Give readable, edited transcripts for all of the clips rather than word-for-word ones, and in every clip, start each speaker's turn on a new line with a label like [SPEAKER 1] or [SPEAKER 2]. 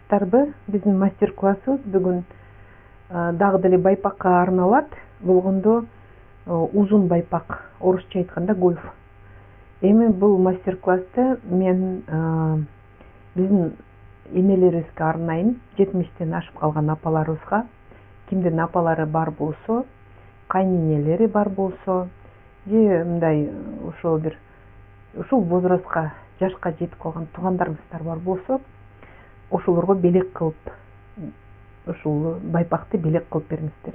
[SPEAKER 1] саламатсыздарбы? Биздин мастер классыбыз бүгүн дагы деле байпакка арналат. Болгондо узун байпак, орусча айтканда гольф. Эми бул мастер классты мен биздин энелерибизге арнайын, 70-тен ашып калган апаларыбызга, кимдин апалары бар болсо, кайненелери бар болсо, же мындай ушул возрастка, жашка жетип калган туугандарыбыздар бар болсо, ошолорго белек кылып, ушул байпакты белек кылып бериңиздер.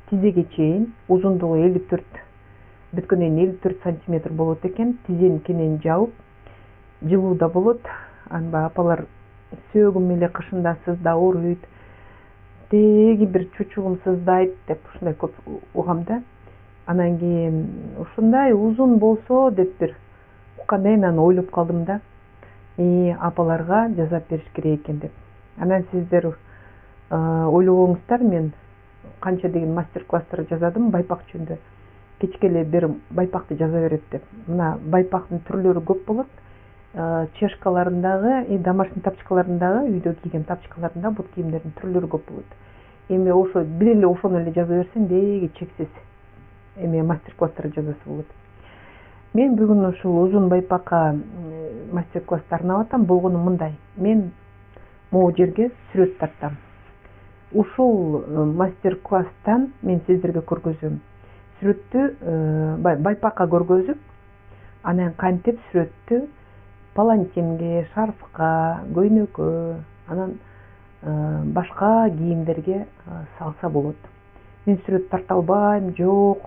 [SPEAKER 1] Тизеге чейин, узундугу 54, бүткөндөн 54 сантиметр болот экен. Тизени кенен жабып, жылуу да болот. Анба апалар сөөгүм эле кышында сызда ооруйт, теги бир чучугум сыздайт деп ушундай көп угам да. Анан кийин ушундай узун болсо деп бир уккандан аны ойлоп калдым да. Апаларга жасап бериш керек экен деп. Анан сиздер ойлобоңуздар, мен канча деген мастер класстар жазадым байпак жөнүндө. Кечке эле бир байпакты жаза берет деп. Мына байпактын түрлөрү көп болот. Чешкаларындагы и домашний тапочкаларындагы, үйдө кийген тапочкаларында бут кийимдердин түрлөрү көп болот. Эми ошо бир эле ошону эле жаза берсең, деги чексиз эми мастер класстар жазасы болот. Мен бүгүн ушул узун байпакка мастер классты арнап атам. Болгону мындай: мен могу жерге сүрөт тартам. Ушул мастер класстан мен сиздерге көргөзөм. Сүрөттү байпакка көргөзүп, анан кантип сүрөттү палантинге, шарфка, көйнөккө, анан башка кийимдерге салса болот. Мен сүрөт тарта албайм, жок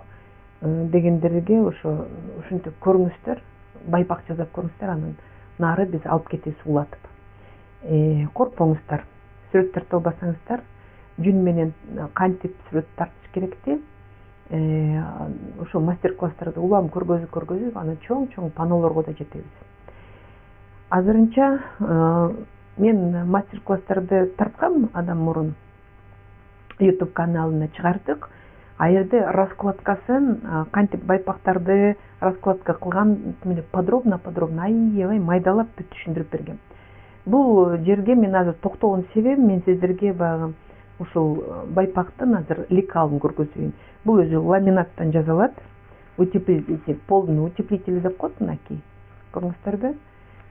[SPEAKER 1] дегендерге ушинтип көрүңүздөр, байпак жасап көрүңүздөр, анан нары биз алып кетебиз улатып. Коркпоңуздар, сүрөт тарта албасаңыздар, жүн менен кантип сүрөт тартыш керекти ошо мастер класстарды улам көргөзүп, анан чоң панолорго да жетебиз. Азырынча мен мастер класстарды тарткам адам мурун, YouTube каналына чыгардык. А жерде раскладкасын, кантип байпактарды раскладка кылган подробно, аябай майдалап бүт түшүндүрүп бергем. Бул жерге мен азыр токтогон себебим, мен сиздерге баягы ушул байпактын азыр лекалын көргөзөйүн. Бул өзү ламинаттан жасалат. Утеплитель, полный утеплитель деп коет, мынакей. Көрүңүздөрбү?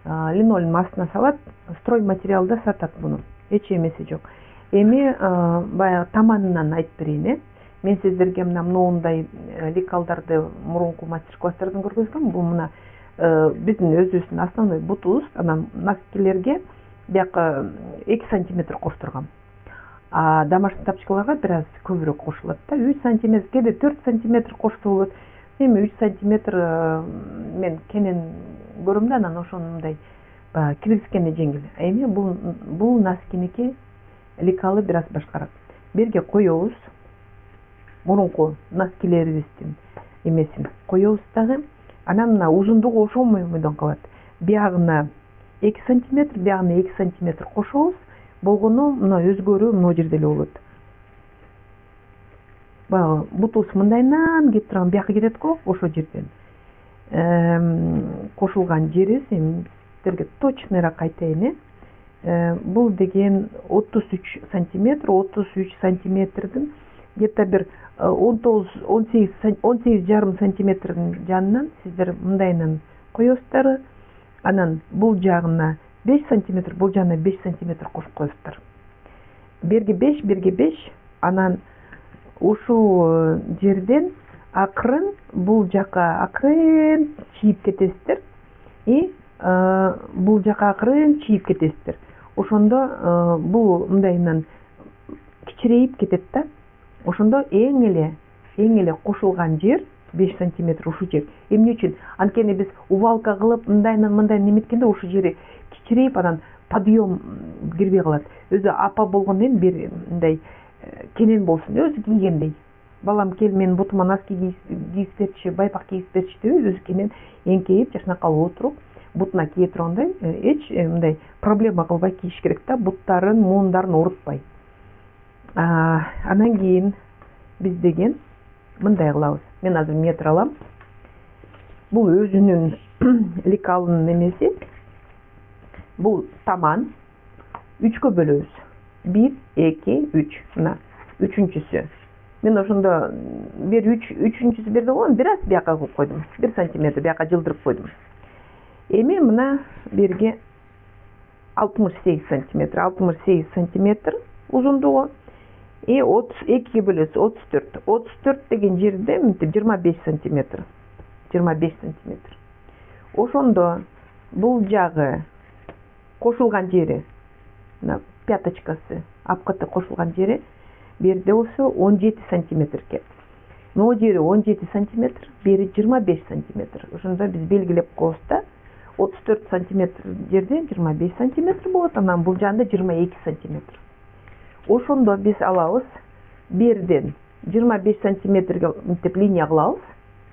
[SPEAKER 1] Линолеум астына салат, стройматериалда сатат буну. Эч эмеси жок. Эми баягы таманынан айтып берейин. Мен сиздерге моундай лекалдарды мурунку мастер класстардан көргөзгөм. Бул мына биздин өзүбүздүн основной бутубуз. Анан носкилерге бияка 2 сантиметр коштургам. А домашний тапочкаларга бир аз көбүрөөк кошулат да. 3 сантиметр, кээде 4 сантиметр кошсо болот. Эми 3 сантиметр мен кенен көрөм да, анан ошону мындай киргизгени жеңил. Эми бул носкиники лекалы бир аз башкараак. Берге коебуз. Мурунку носкилерибиздин эмесин коебуз дагы. Анан мына узундугу ошомойдон калат. Биягына 2 сантиметр, биягына 2 сантиметр кошобуз. Болгону мына өзгөрүү мына жерде эле болот. Баягы бутубуз мындайынан кетип турган бияка кетет го, ошол жерден кошулган жерибиз. Эми сиздерге точнораак айтайын. Бул деген 33 сантиметр, 33 сантиметрдин где-то бир 18,5 сантиметрдин жанынан сиздер мындайынан коесуздар. Анан бул жагына 5 сантиметр, бул жагына 5 сантиметр кошуп коесуздар. Берги 5. Анан ушул жерден акырын бул жака акырын чийип кетесиздер. Бул жака акырын чийип кетесиздер. Ошондо бул мындайынан кичирейип кетет да. Ошондо эң эле кошулган жер 5 сантиметр ушул жер. Эмне үчүн? Анткени биз увалка кылып мындайынан неметкенде ушул жери кичирейип, анан подъем кирбей калат. Өзү апа болгондон кийин бир мындай кенен болсун, өзү кийгендей. Балам кел, мен бутума носки кийип берчи, байпак кийип берчи деп өзү кенен эңкейип жашнакка отуруп, бутуна кие тургандай, эч мындай проблема кылбай кийиш керек да, буттарын, муундарын оорутпай. Анан кийин биз деген мындай кылабыз. Мен азыр метр алам. Бул өзүнүн лекалынын эмеси. Бул таман 3-кө бөлөбүз. 1 2 3 мына үчүнчүсү. Мен ошондо бир үчүнчүсү берди го, бир аз бияка кылып койдум. 1 сантиметр бияка жылдырып койдум. Эми мына берге 68 сантиметр, 68 сантиметр узундугу. 32 бөлөсү 34. 34 деген жерде мынтип 25 сантиметр. 25 сантиметр. Ошондо бул жагы кошулган жери, мына пяточкасы, апкыты кошулган жери берде болсо 17 сантиметр экен. Могу жери 17 сантиметр, бери 25 сантиметр. Ошондо биз белгилеп коебуз да. 34 сантиметр жерде 25 сантиметр болот, анан бул жагында 22 сантиметр. Ошондо биз алабыз берден 25 сантиметрге мынтип линия кылабыз,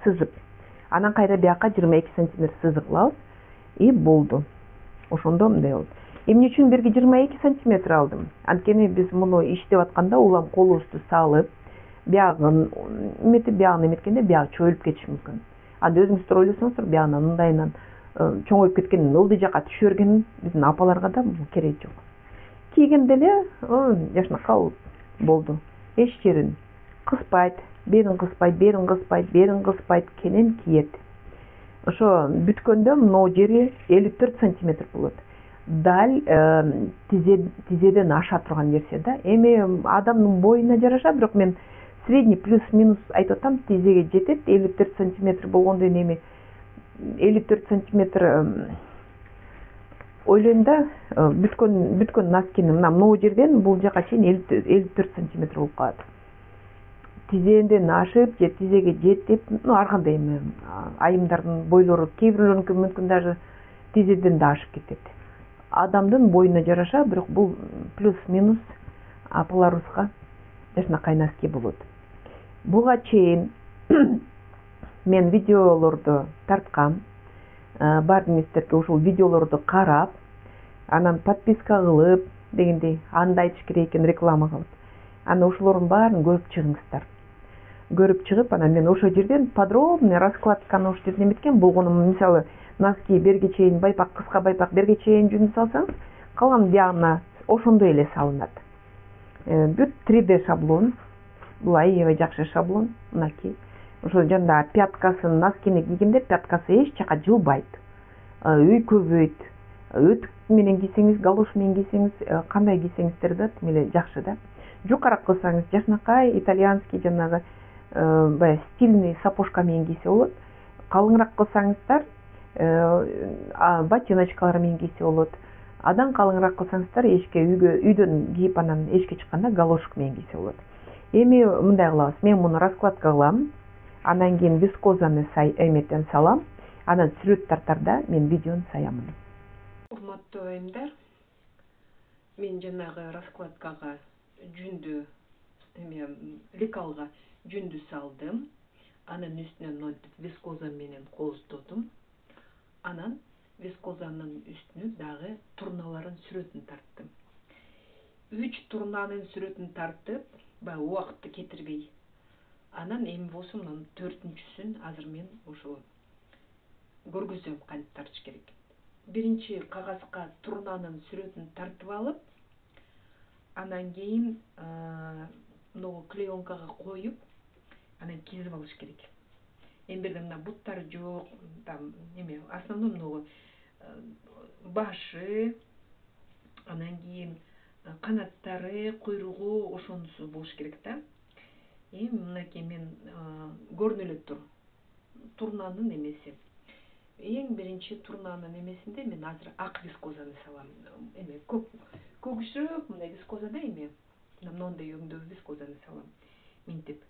[SPEAKER 1] сызып. Анан кайра бияка 22 сантиметр сызык кылабыз и болду. Ошондо мындай болот. Эмне үчүн берги 22 сантиметр алдым? Анткени биз муну иштеп атканда улам колубузду салып, биягын эметкенде биягы чоюлуп кетиши мүмкүн. Анда өзүңүздөр ойлосоңуздар, биягынан мындайынан чоңоюп кеткен, ылдый жака түшө берген биздин апаларга да кереги жок. Кийгенде эле жашынакай болду. Эч жерин кыспайт, берин кыспайт, берин кыспайт, берин кыспайт, кенен киет. Ошо бүткөндө могу жери 54 сантиметр болот. Даль тизеден аша турган нерсе да. Эми адамдын боюна жараша, бирок мен средний плюс-минус айтып атам, тизеге жетет. 54 сантиметр болгондо эми 54 сантиметр ойлойм да, бүткөн носкини мына могу жерден бул жака чейин 54 сантиметр болуп калат. Тизеден ашып же тизеге жетип, ар кандай эми айымдардын бойлору кээ бирлөрүнүкү мүмкүн даже тизеден да ашып кетет. Адамдын боюна жараша, бирок бул плюс-минус апаларыбызга жашынакай носки болот. Буга чейин мен видеолорду тарткам. Баардык сиздерге ушул видеолорду карап, анан подписка кылып, дегендей, анда айтыш керек экен, реклама кылып. Анан ошолордун баарын көрүп чыгыңыздар. Көрүп чыгып, анан мен ошол жерден подробный раскладканы ошол жерден эметкем. Болгону мисалы носки берге чейин байпак, кыска байпак берге чейин жүнү салсаңыз, калган биягына ошондой эле салынат. Бүт 3D шаблон. Бул аябай жакшы шаблон, мынакей. Ошо жанда пяткасын, носкини кийгенде пяткасы эч жака жылбайт, өйкөбөйт. Өтүк менен кийсеңиз, галош менен кийсеңиз, кандай кийсеңиздер да тим эле жакшы да. Жукараак кылсаңыз, жашынакай итальянский жанагы баягы стильный сапожка менен кийсе болот. Калыңыраак кылсаңыздар, ботиночкалар менен кийсе болот. Адан калыңыраак кылсаңыздар, үйдөн кийип анан эшикке чыкканда галошка менен кийсе болот. Эми мындай кылабыз. Мен муну раскладка кылам. Анан кийин вискозаны эметен салам. Анан сүрөт тартарда мен видеону саямын. Урматтуу айымдар, мен жанагы раскладкага жүндү, лекалга жүндү салдым. Анын үстүнөн монтип вискоза менен кооздодум. Анан вискозанын үстүнө дагы турналарын сүрөтүн тарттым. 3 турнанын сүрөтүн тартып, баягы убакытты кетирбей. Анан эми болсо мунун 4-сүн азыр мен ошо көргөзөм кантип тартыш керек. Биринчи кагазга турнанын сүрөтүн тартып алып, анан кийин могу клеенкага коюп, анан кизип алыш керек. Эми бирде мына буттары жок, там основном могу башы, анан кийин канаттары, куйругу ошонусу болуш керек да. Эми мынакей мен көрүнө эле тур. Турнанын эмеси. Эң биринчи турнанын эмесинде мен азыр ак вискозаны салам. Көгүсүрөөк мындай вискоза да мындай өңдүү вискозаны салам. Минтип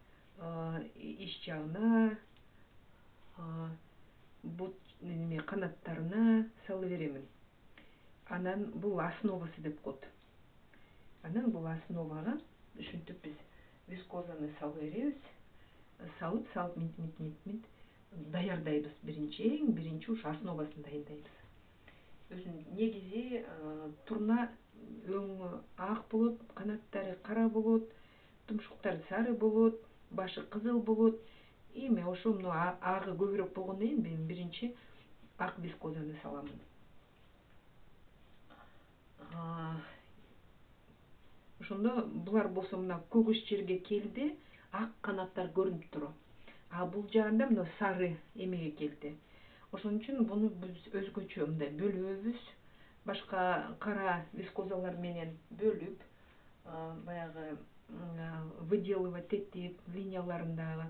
[SPEAKER 1] ич жагына, бут канаттарына сала беремин. Анан бул основасы деп коет. Анан бул основага ушинтип биз вискозаны салып беребиз. Салып минт даярдайбыз. Эң биринчи ушу основасын дайындайбыз. Өзүнүн негизи турна өңү ак болот, канаттары кара болот, тумшуктары сары болот, башы кызыл болот. Эми ошо агы көбүрөөк болгондон кийин мен биринчи ак вискозаны саламын. ошондо булар болсо мына көгүш жерге келди, ак канаттар көрүнүп турат. А бул жагында мына сары эмеге келди. Ошон үчүн буну биз өзгөчө мындай бөлөбүз. Башка кара вискозалар менен бөлүп, баягы выделывать этип, линияларында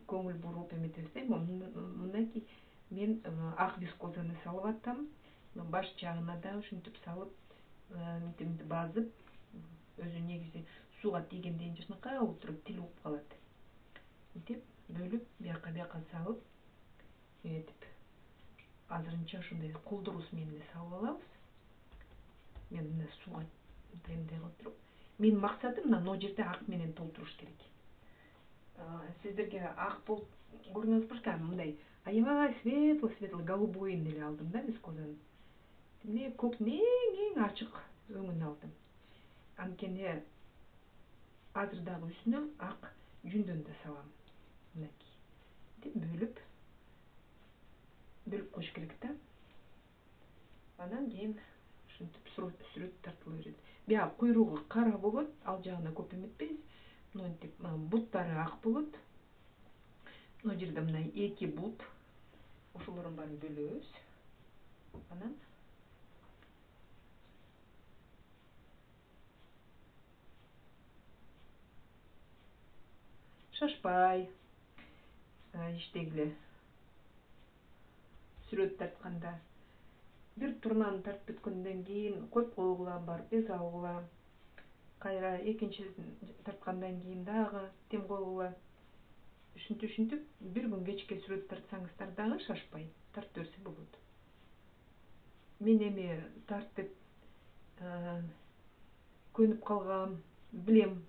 [SPEAKER 1] көңүл буруп эметебиз да. Мынакей мен ак вискозаны салып атам. Баш жагына да ушинтип салып, мынтип базып, өзү негизи сууга тийгенден жакшынакай отуруп тилип калат. Мынтип бөлүп, бияка салып, этип азырынча ушундай колдорубуз менен салып алабыз. Мен мына сууга мындай кылып туруп, менин максатым мына жерде ак менен толтуруш керек. Сиздерге ак болуп көрүнөт башка, мындай аябай светлый голубойун эле алдым да вискозаны. Эмне көктүн эң ачык өңүн алдым. Анткени азыр дагы үстүнө ак жүндөн да салам. Мынакей. Деп бөлүп коюш керек да. Анан кийин ушинтип сүрөт тартыла берет. Бияк куйругу кара болот, ал жагына көп эметпейбиз. Мынтип буттары ак болот. Мына жерде мына 2 бут. Ошолордун баарын бөлөбүз. Анан шашпай иштегиле. Сүрөт тартканда бир турнаны тартып бүткөндөн кийин коюп койгула, барып без алгыла. Кайра экинчисин тарткандан кийин дагы тем койгула. Ушинтип бир күн кечке сүрөт тартсаңыздар дагы шашпай тартып берсе болот. Мен эми тартып көнүп калгам, билем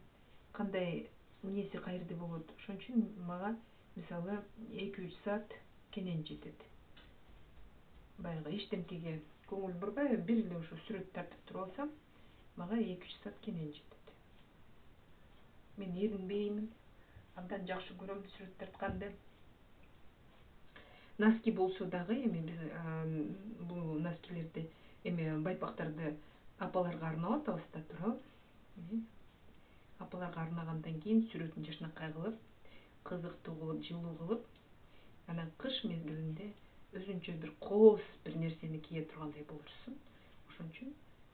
[SPEAKER 1] кандай эмнеси каерде болот. Ошон үчүн мага мисалы 2-3 саат кенен жетет. Баягы эчтемкеге көңүл бурбай, бир эле ошо сүрөт тартып туруп алсам, мага 2-3 саат кенен жетет. Мен эринбеймин, абдан жакшы көрөм сүрөт тартканды. Носки болсо дагы эми биз бул носкилерди эми байпактарды апаларга арнап атабыз да туурабы? Апаларга арнагандан кийин сүрөтүн жакшынакай кылып, кызыктуу кылып, жылуу кылып, анан кыш мезгилинде өзүнчө бир кооз бир нерсени кие тургандай болурсуң. Ошон үчүн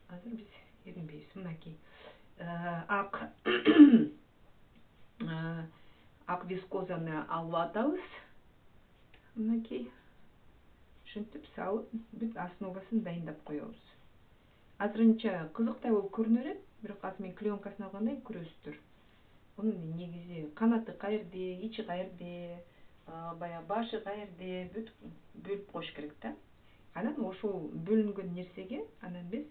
[SPEAKER 1] азыр биз эринбейбиз. Мынакей ак вискозаны алып атабыз. Мынакей ушинтип салып, бүт основасын дайындап коебуз. Азырынча кызыктай болуп көрүнө берет, бирок азыр мен клеенкасын алгандан кийин көрөсүздөр. Бунун негизи канаты каерде, ичи каерде, баягы башы каерде, бүт бөлүп коюш керек да. Анан ошол бөлүнгөн нерсеге анан биз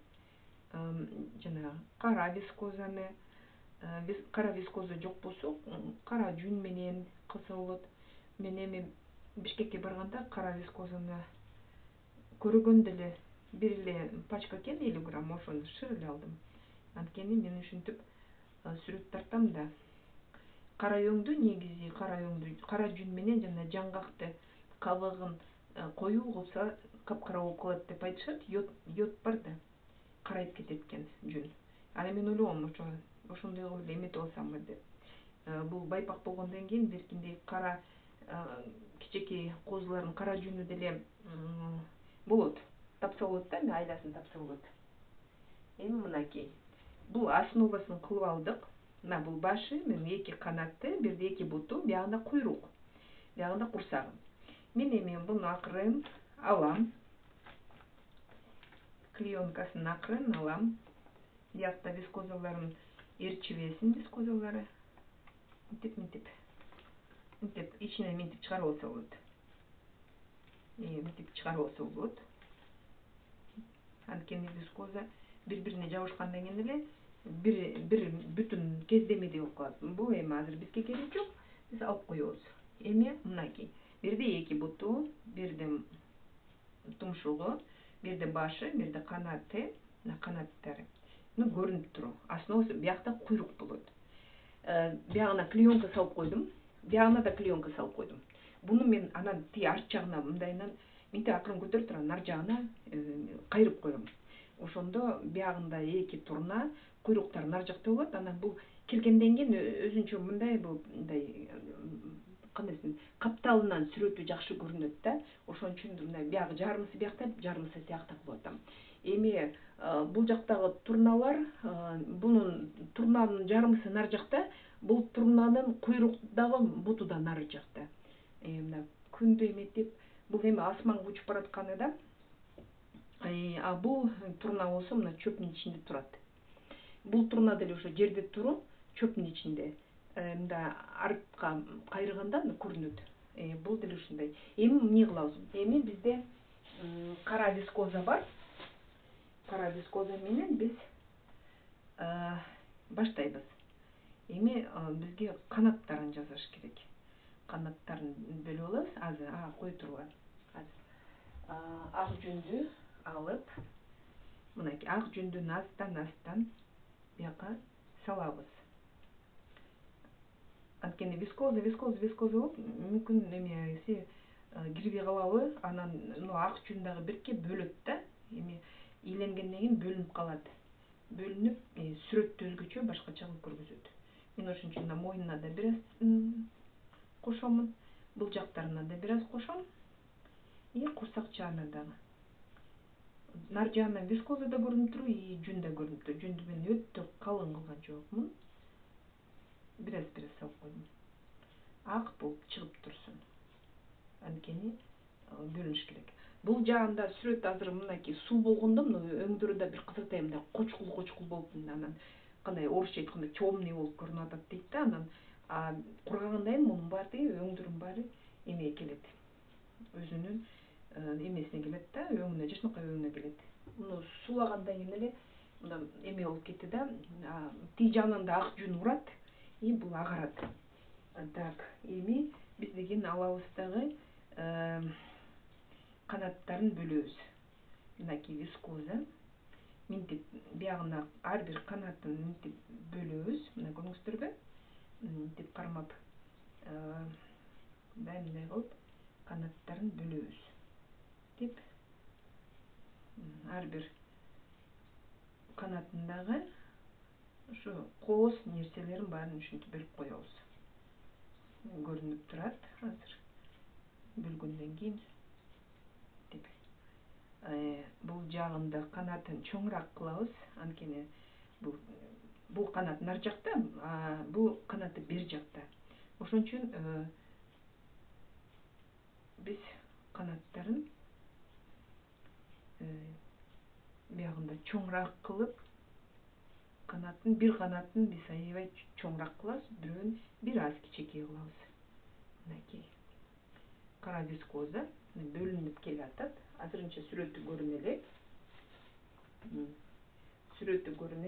[SPEAKER 1] жана кара вискозаны, кара вискоза жок болсо, кара жүн менен кылса болот. Мен эми Бишкекке барганда кара вискозаны көргөндө эле бир эле пачка экен, 50 грамм, ошону шыр эле алдым. Анткени мен ушинтип сүрөт тартам да. Кара өңдү негизи, кара жүн менен жана жаңгакты кабыгын коюу кылса капкара болуп калат деп айтышат. Йод бар да, карайып кетет экен жүн. Анан мен ойлогом, ошондой кылып эле эметип алсамбы деп. Бул байпак болгондон кийин беркиндей кара кичинекей козулардын кара жүнү деле болот. Тапса болот да, эми айласын тапса болот. Эми мынакей. Бул основасын кылып алдык. Мына бул башы, мен 2 канаты, бирде 2 буту, биягында куйрук, биягында курсагы. Мен эми буну акырын алам. Клеенкасын акырын алам. Биякта вискозаларым эрчибесин, вискозалары. Мынтип ичинен мынтип чыгарып алса болот. Мынтип чыгарып алса болот. Анткени вискоза бири-бирине жабышкандан кийин эле бир бүтүн кездемедей болуп калат. Бул эми азыр бизге кереги жок. Биз алып коебуз. Эми мынакей. Бирде 2 буту, бирде тумшугу, бирде башы, бирде канаты, мына канаттары. Мына көрүнүп туруп, основасы биякта куйрук болот. Биягына клеенка салып койдум. Биягына да клеенка салып койдум. Буну мен анан тиги арт жагына мындайынан мынтип акырын көтөрүп турам, ар жагына кайрып коем. Ошондо биягында 2 турна, куйруктар нар жакта болот. Анан бул келгенден кийин өзүнчө мындай кандай десем, капталынан сүрөтү жакшы көрүнөт да. Ошон үчүн мындай биягы жарымысы биякта, жарымысы сиякта болот. Эми бул жактагы турналар, бунун турнанын жарымысы нар жакта, бул турнанын куйруктагы буту да нар жакта. Мына күндү эметип, бул эми асманга учуп баратканы да. А бул турна болсо мына чөптүн ичинде турат. Бул турна деле ошо жерде туруп, чөптүн ичинде. Мында артка кайрыганда көрүнөт. Бул деле ушундай. Эми эмне кылабыз? Эми бизде кара вискоза бар. Кара вискоза менен биз баштайбыз. Эми бизге канаттарын жасаш керек. Канаттарын бөлүп алабыз. Азыр кой тургула. Азыр ак жүндү алып, мынакей ак жүндүн астан бияка салабыз. Анткени вискоза болуп, мүмкүн эмеси кирбей калабы, анан ак жүн дагы бирке бөлөт да. Эми ийленгенден кийин бөлүнүп калат. Бөлүнүп, сүрөттү өзгөчө башкача кылып көргөзөт. Мен ошон үчүн мойнуна да бир аз кошомун, бул жактарына да бир аз кошом. Курсак жаына дагы. Нар жаынан вискоза да көрүнүп туруп, жүн да көрүнүп туруп. Жүндү мен өтө калың кылган жокмун. Бир аз салып койдум. Ак болуп чыгып турсун. Анткени бөлүнүш керек. Бул жаанда сүрөт азыр мынакей суу болгондо, өңдөрү да бир кызыктай мындай кочкул болуп, анан кандай орусча айтканда темный болуп көрүнүп атат дейт да. Анан кургагандан кийин мунун баары өңдөрүн баары эмeye келет. Өзүнүн эмесине келет да, өңүнө, жакшынакай өңүнө келет. Муну сулагандан кийин эле мына эме болуп кетти да, тиги жагынан да ак жүн урат, бул агарат. Так, эми биз деген алабыз дагы канаттарын бөлөбүз. Мынакей вискоза. Минтип биягына ар бир канатын минтип бөлөбүз. Мына көрүңүздөрбү? Минтип кармап, мындай кылып канаттарын бөлөбүз. Деп ар бир канатындагы ушу кооз нерселерин баарын ушинтип бөлүп коебуз. Көрүнүп турат азыр бөлгөндөн кийин. Деп бул жагында канатын чоңураак кылабыз. Анткени бул канат нар жакта, бул канаты бер жакта. Ошон үчүн биз канаттарын биягында чоңураак кылып, бир канатын биз аябай чоңураак кылабыз, бирөөнү бир аз кичинекей кылабыз. Мынакей кара вискоза бөлүнүп келатат. Азырынча сүрөтү көрүнө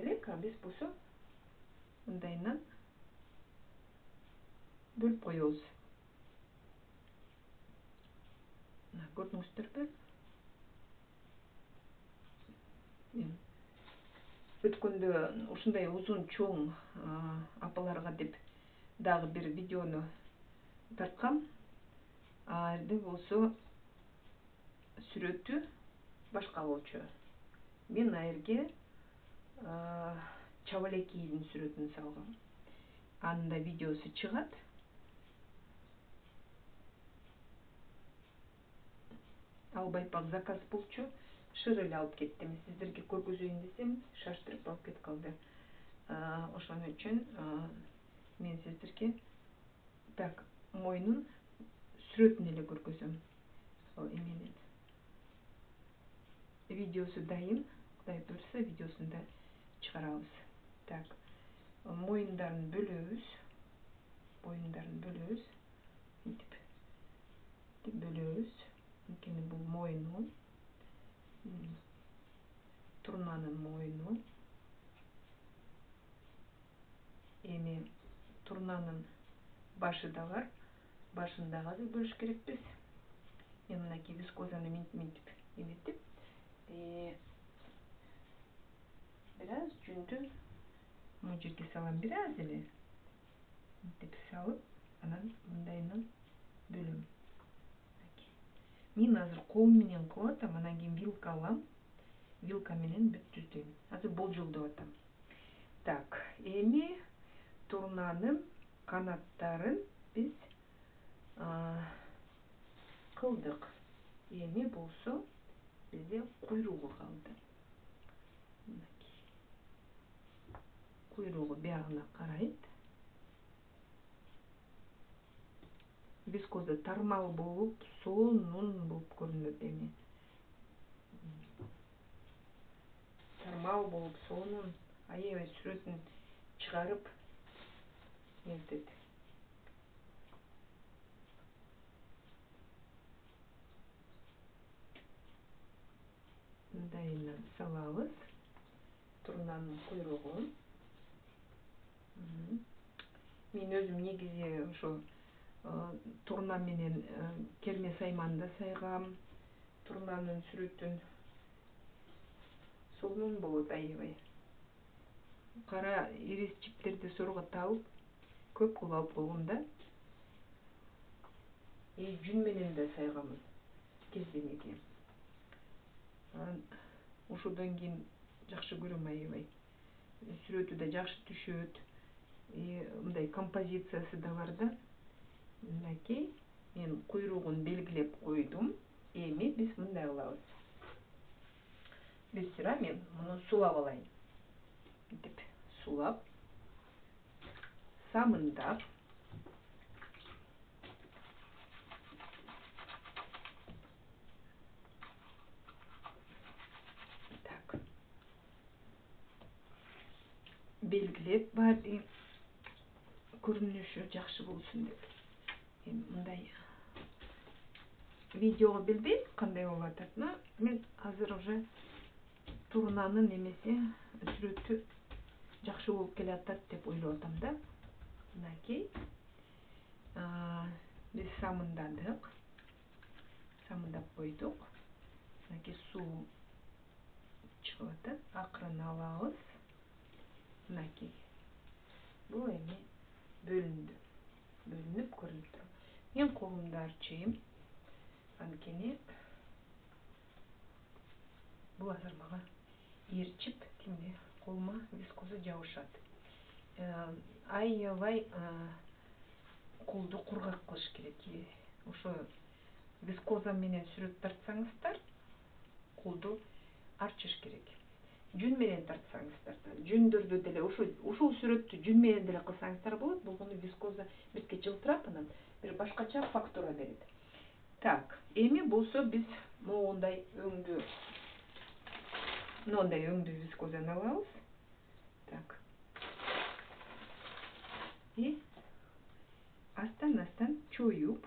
[SPEAKER 1] элек. А биз болсо мындайынан бөлүп коебуз. Көрдүңүздөрбү? Өткөндө ушундай узун чоң апаларга деп дагы бир видеону тарткам. Жерде болсо сүрөтү башка болчу. Мен жерге чабалекейдин сүрөтүн салгам. Анын да видеосу чыгат. Ал байпак заказ болчу. Шыр эле алып кеттим. Сиздерге көргөзөйүн десем, шаштырып алып кетип калды. Ошон үчүн мен сиздерге так мойнун сүрөтүн эле көргөзөм. Эменен видеосу дайын. Кудай буйрса, видеосун да чыгарабыз. Так, моюндарын бөлөбүз. Мынтип бөлөбүз. Анткени бул мойну, турнанын мойну. Эми турнанын башы да бар. Башын да азыр бөлүш керекпиз. Мен мынакей вискозаны минтип эметип, бир аз жүндү могу жерге салам, бир аз эле. Мынтип салып, анан мындайынан бөлөм. Мен азыр колум менен кылып атам, анан кийин вилка алам. Вилка менен бүт түздөйм. Азыр болжолдоп атам. Так, эми турнанын канаттарын биз кылдык. Эми болсо бизде куйругу калды. Куйругу биягына карайт. Вискоза тармал болуп, сонун болуп көрүнөт эми. Тармал болуп, сонун, аябай сүрөтүн чыгарып нетет. Мындайынан салабыз турнанын куйругун. Мен өзүм негизи ошо турна менен керме сайманды сайгам. Турнанын сүрөтүн сонун болот аябай. Кара ирис чиптерди сорго табып көп кылып алып болгом да. Жүн менен да сайгамын кездемеге. Ошодон кийин жакшы көрөм аябай. Сүрөтү да жакшы түшөт. Мындай композициясы да бар да. Мынакей мен куйругун белгилеп койдум. Эми биз мындай кылабыз. Бир сыра мен муну сулап алайын. Мынтип сулап, самындап, так. Белгилеп баары көрүнүшү жакшы болсун деп. Мындай видеого билбейм кандай болуп атат. Мен азыр уже турнанын эмеси сүрөтү жакшы болуп келатат деп ойлоп атам да. Мынакей. Биз самындадык. Самындап койдук. Мынакей суу чыгып атат. Акырын алабыз. Мынакей. Бул эми бөлүндү. Бөлүнүп көрүнүп турат. Мен колумду арчыйм. Анткени бул азыр мага ээрчип, тимде колума вискоза жабышат. Аябай колду кургак кылыш керек. Ошо вискоза менен сүрөт тартсаңыздар, колду арчыш керек. Жүн менен тартсаңыздар да, жүндөрдү деле ушул сүрөттү жүн менен деле кылсаңыздар болот. Болгону вискоза бетке жылтырап, анан бир башкача фактура берет. Так, эми болсо биз моундай өңдүү вискозаны алабыз. Так. И астан чоюп,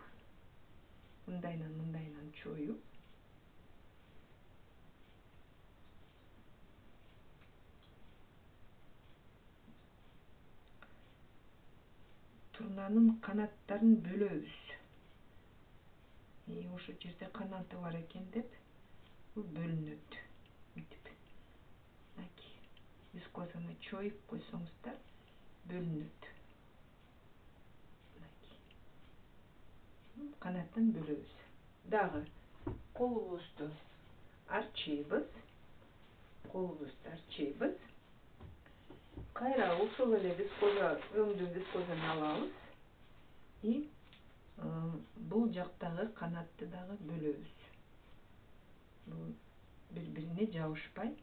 [SPEAKER 1] мындайынан чоюп, турнанын канаттарын бөлөбүз. Ошо жерде канаты бар экен деп бул бөлүнөт. Мынтип. Вискозаны чоюп койсоңуздар бөлүнөт. Канатын бөлөбүз. Дагы колубузду арчыйбыз. Кайра ушул эле өңдүү вискозаны алабыз. И бул жактагы канатты дагы бөлөбүз. Бул бири-бирине жабышпай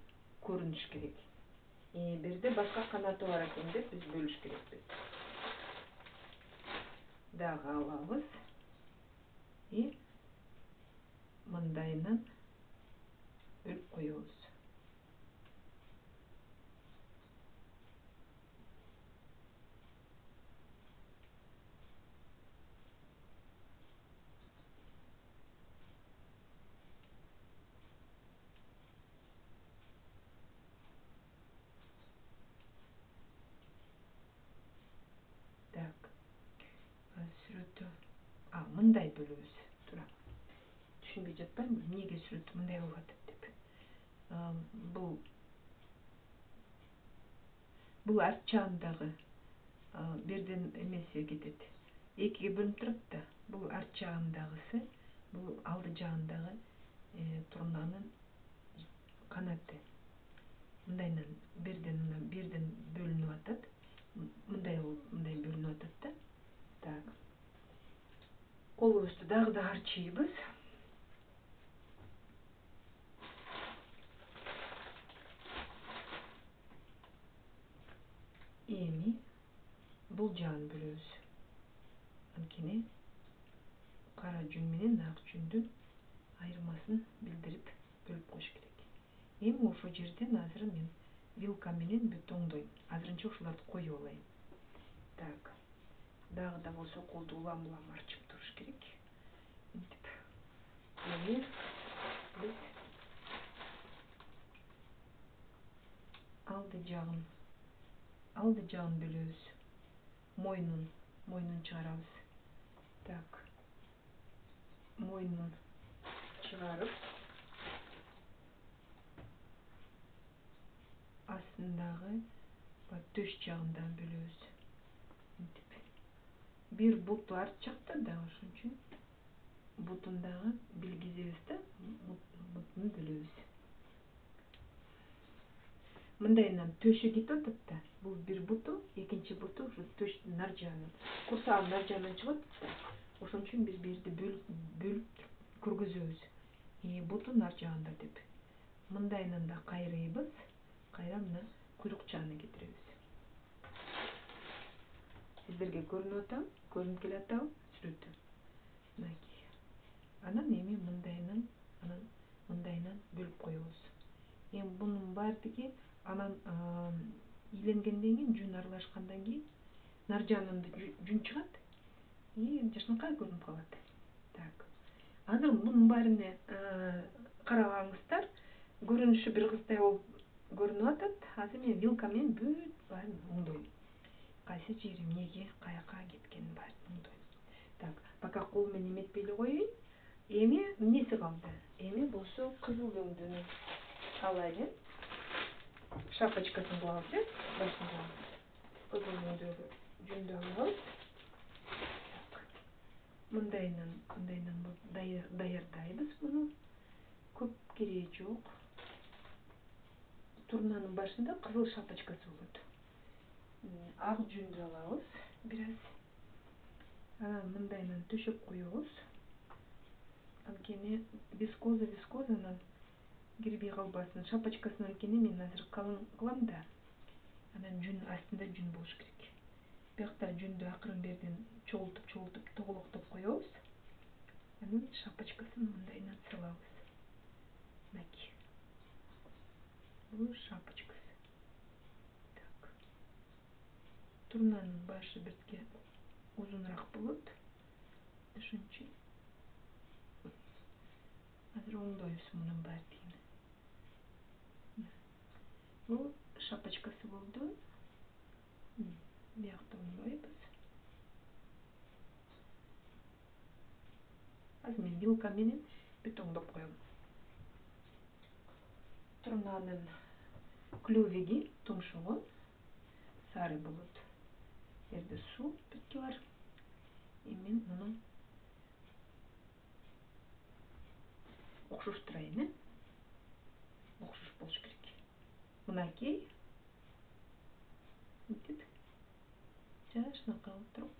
[SPEAKER 1] көрүнүш керек. Бирде башка канаты бар экен деп биз бөлүш керекпиз. Дагы алабыз. И мындайынан бөлүп коебуз. Так. Сүрөттү мындай бөлөбүз. Тура. Түшүнбөй жатпайм, эмнеге сүрөттү мындай болуп атат деп. Бул арт жагындагы бирден эмеси кетет. Экиге бөлүнүп турат да. Бул арт жагындагысы, бул алды жагындагы турнанын канаты. мындайынан бирден бөлүнүп атат. Мындай болуп, мындай бөлүнүп атат да. Так. Колубузду дагы да арчыйбыз. Эми бул жагын бөлөбүз. Анткени кара жүн менен ак жүндүн айырмасын билдирип бөлүп коюш керек. Эми ошол жерден азыр мен вилка менен бүт оңдойм. Азырынча ушуларды коюп алайын. Так. Дагы да болсо колду улам арчып туруш керек. Мынтип. Эми биз алды жагын бөлөбүз. Мойнун чыгарабыз. Так. Мойнун чыгарып, астындагы төш жагындан бөлөбүз. Мынтип. Бир буту арт жакта да, ошон үчүн бутун дагы билгизебиз да, бутун бөлөбүз. Мындайынан төшү кетип атат да. Бул бир буту, экинчи буту ушу төштүн нар жагынан, курсагынын нар жагынан чыгып атат да. Ошон үчүн биз бул жерде бөлүп көргөзөбүз. Буту нар жагында деп. Мындайынан да кайрыйбыз. Кайра мына куйрукчаны кетиребиз. Сиздерге көрүнүп атабы? Көрүнүп келатабы? Сүрөтү. Мынакей. Анан эми мындайынан бөлүп коебуз. Эми бунун баардыгы анан иленгенден кийин, жүн аралашкандан кийин нар жагынан жүн чыгат и жакшынакай көрүнүп калат. Так. Азыр мунун баарына карабаңыздар. Көрүнүшү бир кыздай болуп көрүнүп атат. Азыр мен вилка менен бүт баарын оңдойм. Кайсы жери эмнеге, каяка кеткенин баарын оңдойм. Так, пока кол менен эметпей эле коеюн. Эми эмнеси калды? Эми болсо кызыл өңдүнү алайлы. Шапочкасын кылабыз, башында. Кызыл өңдөгү жүндү алабыз. Мындайынан даярдайбыз муну. Көп кереги жок. Турнанын башында кызыл шапочкасы болот. Ак жүндү алабыз бир аз. Анан мындайынан төшөп коебуз. Анткени вискозанан кирбей калбасын. Шапочкасын анткени мен азыр калың кылам да. Анан жүн астында жүн болуш керек. Биякта жүндү акырын берден чогултуп тоголоктоп коебуз. Анан шапочкасын мындайынан салабыз. Мынакей. Бул шапочкасы. Так. Турнанын башы бирге узунураак болот. Ошон үчүн азыр оңдойбуз мунун баардыгын. Бул шапочкасы болду. Биякта оңдойбуз. Азыр мен вилка менен бүт оңдоп коем. Турнанын клювиги, тумшугу сары болот. Жерде суу бүткү бар. Мен муну окшоштурайын, окшош болуш керек. Мынакей. Мынтип. Жакшынакай болуп туруп.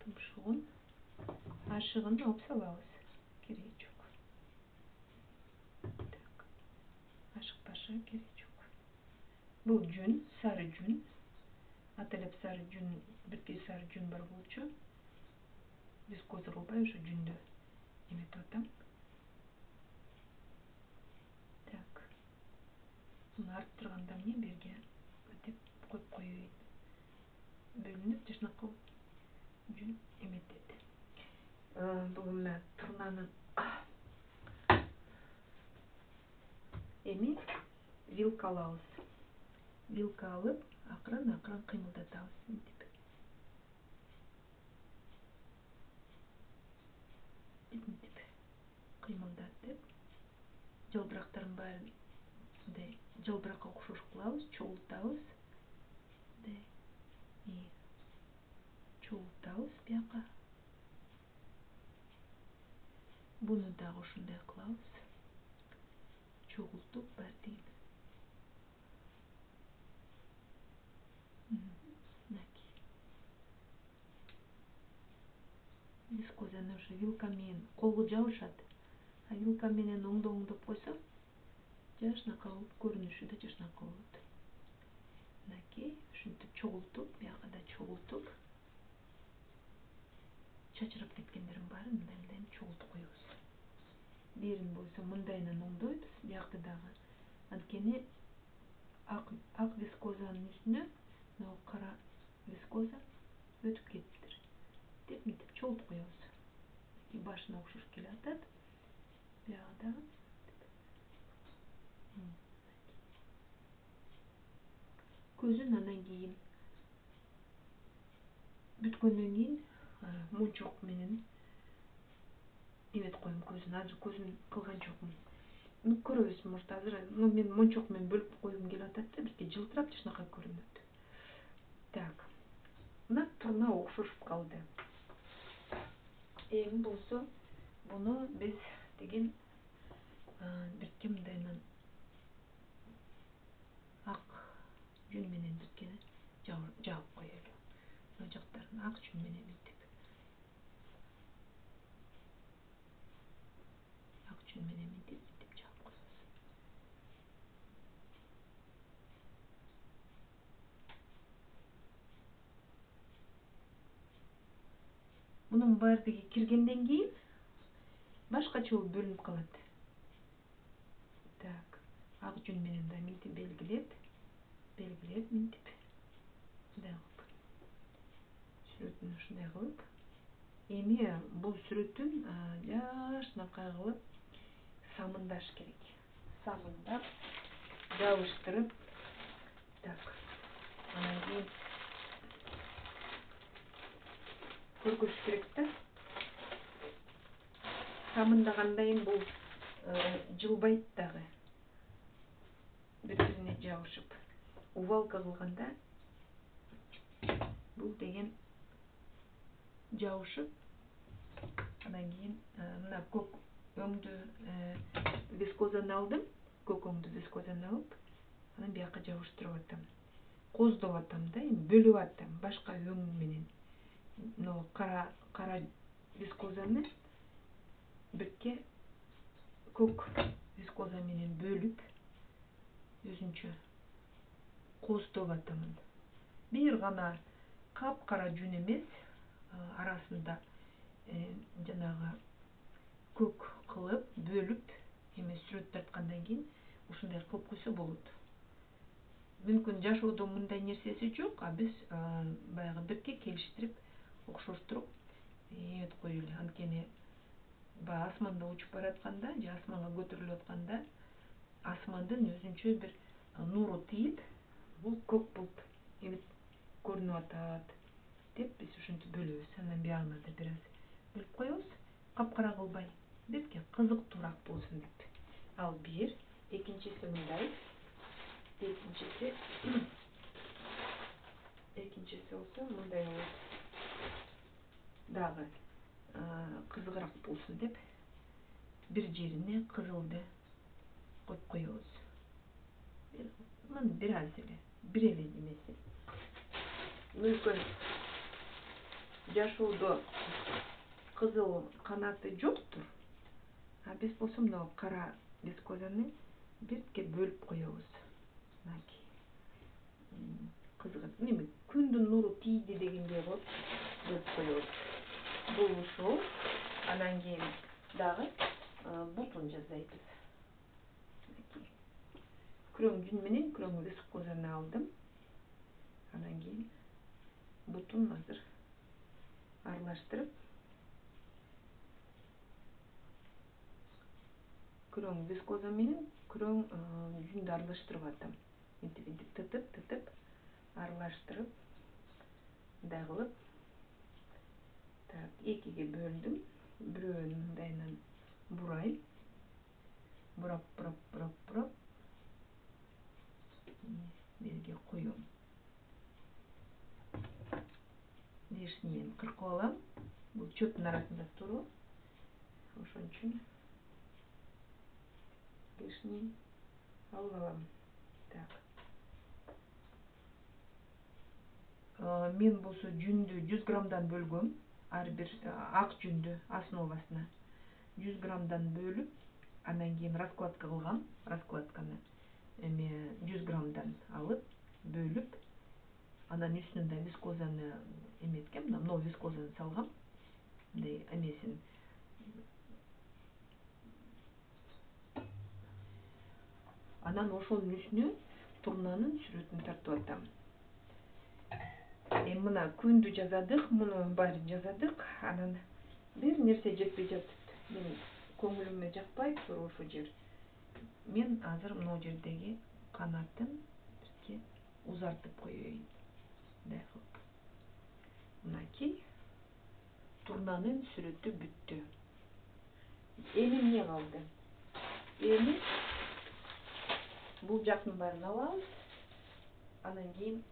[SPEAKER 1] Тумшугун, ашыгын алып салабыз. Кереги жок. Так. Ашык кереги жок. Бул жүн, сары жүн. Аталеп сары жүн, бирдей сары жүн бар болчу. Вискоза кылбай ошо жүндү эметип атам. Так. Муну арттырганда эмне берге деп коюп коеюн. Бөлүнүп жакшынакай жүн эметет. Бул мына турнанын эми вилка алабыз. Вилка алып, акырын кыймылдатабыз. Мынтип. Мынтип кыймылдатып, жылбырактардын баарын мындай жылбыракка окшош кылабыз, чогултабыз. Мындай чогултабыз бияка. Буну дагы ушундай кылабыз. Чогултуп, вискозаны ошо вилка менен колго жабышат. А вилка менен оңдоп койсок, жашынакай болуп, көрүнүшү да жашынакай болот. Мынакей ушинтип чогултуп, бияка да чогултуп, чачырап кеткендерин баарын мындай чогултуп коебуз. Бирин болсо мындайынан оңдойбуз, биякты дагы. Анткени ак вискозанын үстүнө мына кара вискоза өтүп кетиптир деп мынтип чогултуп коебуз. Башына окшош келатат. Биягы дагы көзүн анан кийин бүткөндөн кийин мунчок менен эметип коем көзүн. Азыр көзүн кылган жокмун. Көрөбүз, может азыр мен мончок менен бөлүп койгум келип атат да, бизге жылтырап жашынакай көрүнөт. Так. Мына турна окшошуп калды. Эми болсо буну биз деген бирке мындайынан ак жүн менен бирке жаап коелу. Мына жактарын ак жүн менен мынтип. Ак жүн менен мынтип жаап коебуз. Мунун баардыгы киргенден кийин башкача болуп бөлүнүп калат. Так, ак жүн менен да мынтип белгилеп мынтип мындай кылып сүрөтүн ушундай кылып. Эми бул сүрөтүн жашынакай кылып самындаш керек. Самындап, жабыштырып, так. Анан кийин көргөзүш керек да. Самындагандайын бул жылбайт дагы. Бири-бирине жабышып. Увалка кылганда бул деген жабышып, анан кийин мына көк өңдү вискозаны алдым. Көк өңдү вискозаны алып, анан бияка жабыштырып атам. Коздоп атам да, эми бөлүп атам башка өң менен. Мына кара вискозаны бирке көк вискоза менен бөлүп, өзүнчө коздоп атамын. Бир гана капкара жүн эмес, арасында жанагы көк кылып бөлүп, эме сүрөт тарткандан кийин ушундай кылып койсо болот. Мүмкүн жашоодо мындай нерсеси жок, а биз баягы бирке келиштирип, окшоштуруп эметип коелу. Анткени баягы асманда учуп баратканда же асманга көтөрүлүп атканда асмандын өзүнчө бир нуру тийип, бул көк булут эметип көрүнүп атат деп биз ушинтип бөлөбүз. Анан биягына да бир аз бөлүп коебуз. Капкара кылбай, бирке кызыктуураак болсун деп. Ал бир, экинчиси мындай. Экинчиси болсо мындай болот. Дагы кызыгыраак болсун деп бир жерине кызылды коюп коебуз. Мына бир аз эле, бир эле немеси. Мүмкүн жашоодо кызыл канаты жоктур. А биз болсо мына кара вискозаны бирке бөлүп коебуз. Мынакей. Кызыгат. Эми күндүн нуру тийди дегендей болуп бөлүп коебуз. Бул ушул. Анан кийин дагы бутун жасайбыз. Күрөң жүн менен күрөң вискозаны алдым. Анан кийин бутун азыр аралаштырып, күрөң вискоза менен күрөң жүндү аралаштырып атам. Мынтип тытып аралаштырып, мындай кылып, так, экиге бөлдүм. Бирөөнү мындайынан бурайм. Бурап. Берге коем. Лишнийин кыркып алам. Бул чөптүн арасында туруу. Ошон үчүн лишний алып алам. Так. Мен болсо жүндү 100 граммдан бөлгөм. ар бир ак жүндү основасына 100 граммдан бөлүп, анан кийин раскладка кылгам. Раскладканы эме 100 граммдан алып, бөлүп, анан үстүнө да вискозаны эметкем, мына вискозаны салгам. Мындай эмесин анан ошонун үстүнө турнанын сүрөтүн тартып атам. Мына күндү жазадык, мунун баарын жазадык. Анан бир нерсе жетпей жатат. Мен көңүлүмө жакпайт туруп ошол жер. Мен азыр мына жердеги канатын бирке узартып коеюн. Мындай кылып. Мынакей турнанын сүрөтү бүттү. Эми эмне калды? Эми бул жактын баарын алабыз. Анан кийин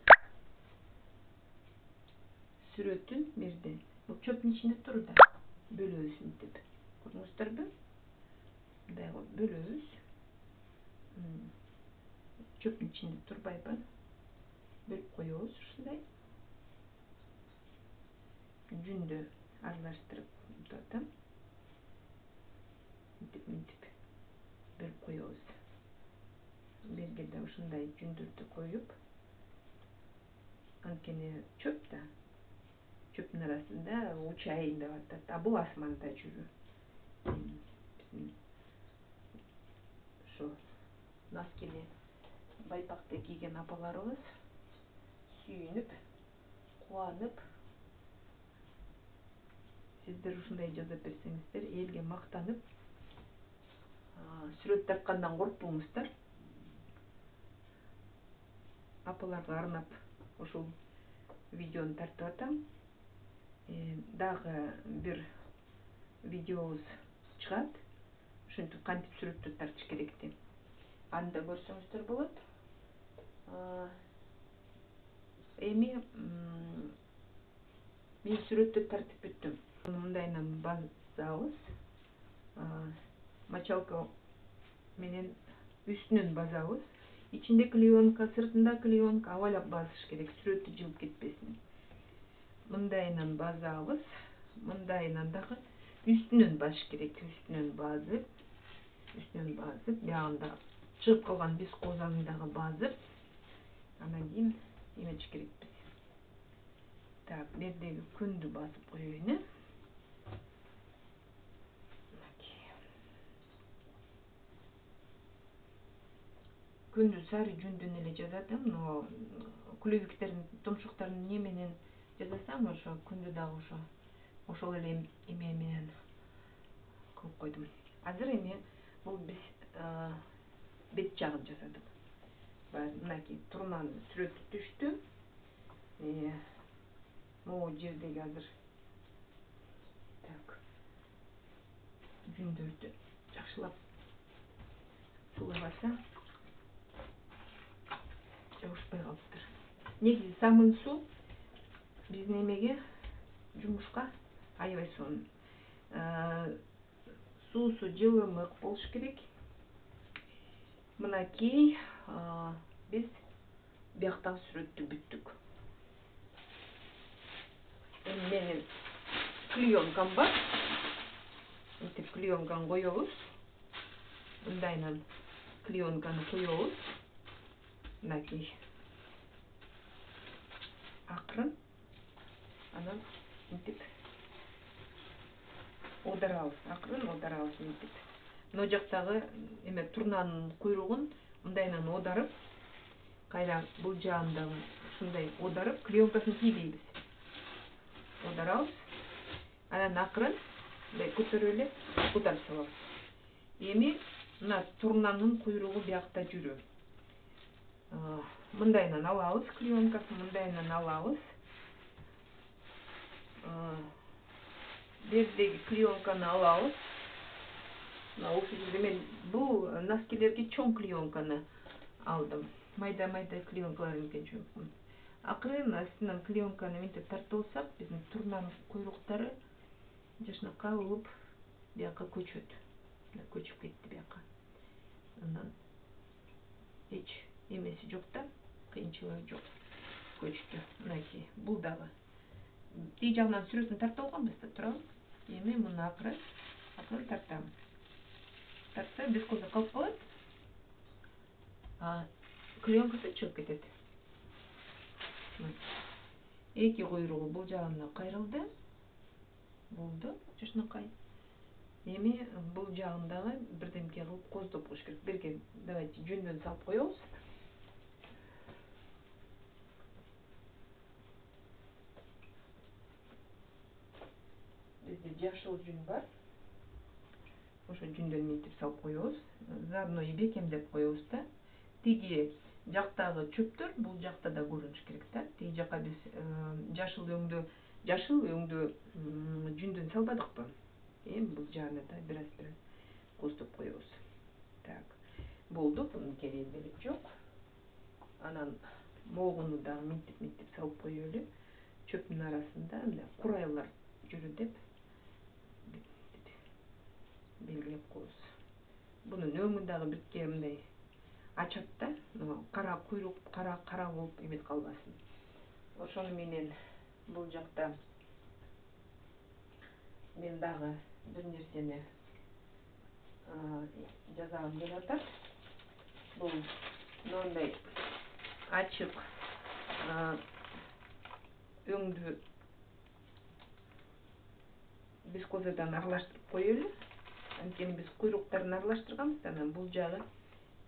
[SPEAKER 1] сүрөтүн берди. Бул чөптүн ичинде тур да. Бөлөбүз мынтип. Көрдүңүздөрбү? Мындай кылып бөлөбүз. Чөптүн ичинде турбайбы? Бөлүп коебуз ушундай. Жүндү аралаштырып атам. Мынтип бөлүп коебуз. Берге да ушундай жүндөрдү коюп, анткени чөп да. Чөптүн арасында учайын деп атат. А бул асманда жүрү. Ошо носкини байпакты кийген апаларыбыз сүйүнүп, кубанып, сиздер ушундай жасап берсеңиздер, элге мактанып, сүрөт тарткандан коркпоңуздар. Апаларга арнап ушул видеону тартып атам. Дагы бир видеобуз чыгат. Ушинтип кантип сүрөттү тартыш керек деп. Аны да көрсөңүздөр болот. Эми мен сүрөттү тартып бүттүм. Мындайынан базабыз. Мочалка менен үстүнөн базабыз. Ичинде клеенка, сыртында клеенка, абайлап басыш керек, сүрөттү жылып кетпесин. Мындайынан базабыз. Мындайынан дагы үстүнөн басыш керек. Үстүнөн базып, биягында чыгып калган вискозаны дагы базып, анан кийин эметиш керекпиз. Так, бердеги күндү басып коеюн, Күндү сары жүндүн эле жазадым, но клювиктердин тумшуктарын эмне менен жасасам, ошо күндү дагы ошол эле эме менен кылып койдум. Азыр эми бул биз бет жагын жасадык. Мынакей турнанын сүрөтү түштү. Могу жердеги азыр так жүндөрдү жакшылап сулабаса жабышпай калыптыр. Негизи самын суу биздин эмеге, жумушка аябай сонун. Суусу жылы мык болуш керек. Мынакей биз бияктагы сүрөттү бүттүк. Эми менин клеенкам бар. Мынтип клеенканы коебуз. Мындайынан клеенканы коебуз. Мынакей акырын, анан мынтип оодарабыз, акырын оодарабыз мынтип. Мына жактагы эме турнанын куйругун мындайынан оодарып, кайра бул жагын дагы ушундай оодарып, клеенкасын тийбейбиз. Оодарабыз. Анан акырын мындай көтөрүп эле оодарып салабыз. Эми мына турнанын куйругу биякта жүрү. Мындайынан алабыз, клеенкасын мындайынан алабыз. Бердеги клеенканы алабыз. Мына ушул жерде мен бул носкилерге чоң клеенканы алдым. Майда клеенкалар экен чоң. Акырын астынан клеенканы мынтип тартып алсак, биздин турнанын куйруктары жакшынакай болуп бияка көчөт. Көчүп кетти бияка. Андан эч эмеси жок да, кыйынчылыгы жок. Көчтү. Мынакей, бул дагы тей жағынан сүретін тартып алғанбыз да тұрам. Эми муну акырын тартам. Тартса бескоза калып калат. Клеенкасы чыгып кетет. Эки куйругу бул жагына кайрылды. Болду, жашнакай. Эми бул жагындагы бирдемке кылып коздоп коюш керек. Бирге давайте жүндөн салып коебуз. Бизде жашыл жүн бар. Ошо жүндөн мынтип салып коебуз. Заодно и бекемдеп коебуз да. Тиги жактагы чөптөр бул жакта да көрүнүш керек да. Тиги жакка биз жашыл өңдүү жүндөн салбадыкпы? Эми бул жагына да бир аз коздоп коебуз. Так. Болду, бунун кереги деле жок. Анан могуну дагы мынтип салып коелу. Чөптүн арасында мындай курайлар жүрү деп белгилеп коебуз. Бунун өңү дагы бирке мындай ачат да, кара куйрук, кара болуп эмет калбасын. Ошону менен бул жакта мен дагы бир нерсени жазагым келип атат. Бул мындай ачык өңдүү бескозадан аралаштырып коелу. Анткени биз куйруктарын аралаштырганбыз, анан бул жагы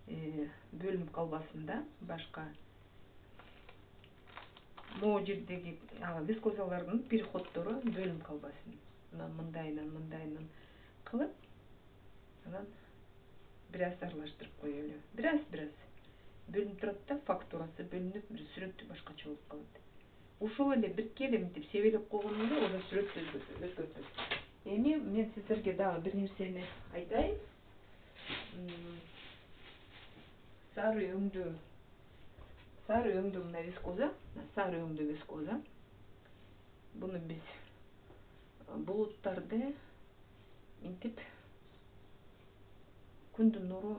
[SPEAKER 1] бөлүнүп калбасын да, башка могу жердеги вискозалардын переходдору бөлүнүп калбасын. Мындайынан кылып, анан бир аз аралаштырып коелу. Бир аз бөлүнүп турат да, фактурасы бөлүнүп, бир сүрөтү башкача болуп калат. Ушул эле бирке эле мынтип себелеп койгондо уже сүрөттү өзгөртөт. Эми мен сиздерге дагы бир нерсени айтайын. Сары өңдүү мына вискоза, сары өңдүү вискоза. Буну биз булуттарды мынтип күндүн нуру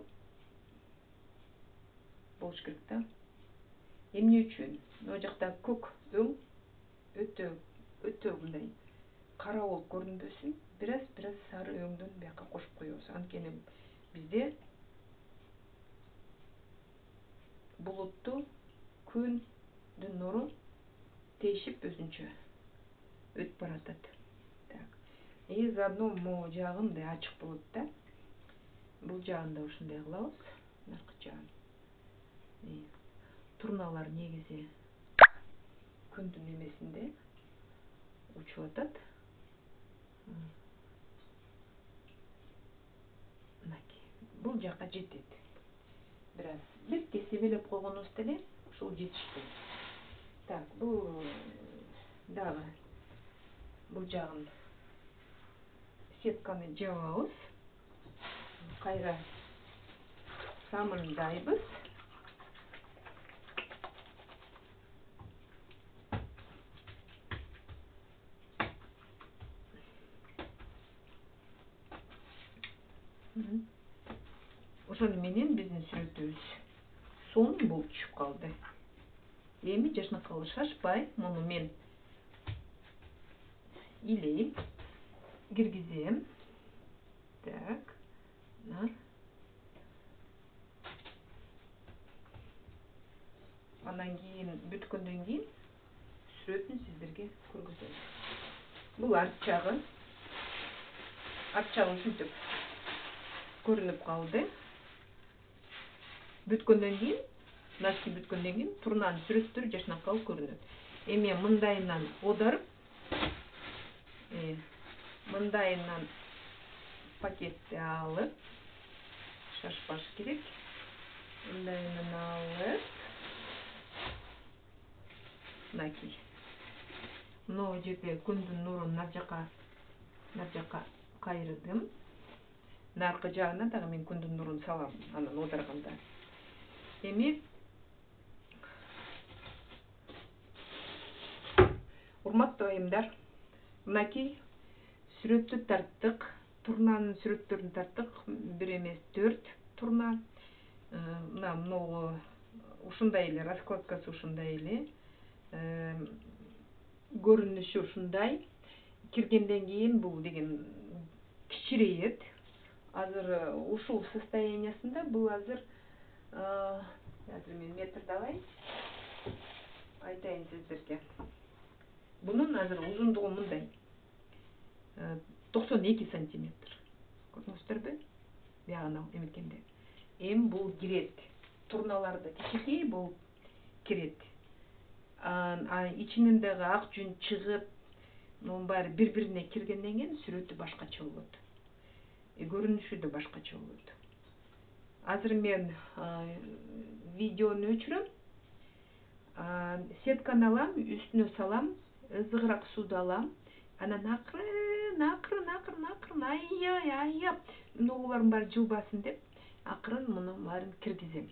[SPEAKER 1] болуш керек да. Эмне үчүн? Могу жакта көк өң өтө мындай кара болуп көрүнбөсүн, бир аз сары өңдөн бияка кошуп коебуз. Анткени бизде булутту күндүн нуру тейшип өзүнчө өтүп баратат. Так. И заодно могу жагы мындай ачык болот да. Бул жагын да ушундай кылабыз. Наркы жагын. Турналар негизи күндүн эмесинде учуп атат. Бул жакка жетет. Бир аз бирке себелеп койгонубуз деле ушул жетиштүү. Так, бул дагы бул жагын сетканы жабабыз. Кайра самындайбыз. Ошону менен биздин сүрөтүбүз сонун болуп түшүп калды. Эми жашнакалы шашпай, муну мен илейм, киргизем. Так. Андан кийин бүткөндөн кийин сүрөтүн сиздерге көргөзөм. Бул арт жагы ушинтип көрүнүп калды. Бүткөндөн кийин, носки бүткөндөн кийин турнанын сүрөттөрү жашнакалы көрүнөт. Эми мындайынан оодарып, мындайынан пакетти алып, шашпаш керек. Мындайынан алып, мынакей. Могу жерде күндүн нурун нар жакка кайрыдым. Наркы жагына дагы мен күндүн нурун салам, анан оодарганда. Эми урматтуу айымдар, мынакей сүрөттү тарттык, турнанын сүрөттөрүн тарттык, бир эмес 4 турна. Мына могу ушундай эле раскладкасы ушундай эле. көрүнүшү ушундай. Киргенден кийин бул деген кичирейет. Азыр ушул состояниясында бул азыр мен метрди алайын, айтайын сиздерге. Бунун азыр узундугу мындай 92 сантиметр. Көрдүңүздөрбү? Бягына эметкенде. Эми бул кирет. Турналарды кичинекей болуп кирет. Ичинен дагы ак жүн чыгып, мунун баары бири-бирине киргенден кийин сүрөтү башкача болот. Көрүнүшү да башкача болот. Азыр мен видеону өчүрөм. Сетканы алам, үстүнө салам, ызыгыраак сууду алам. Анан акырын аябап ногуларым баары жылбасын деп акырын мунун баарын киргизем.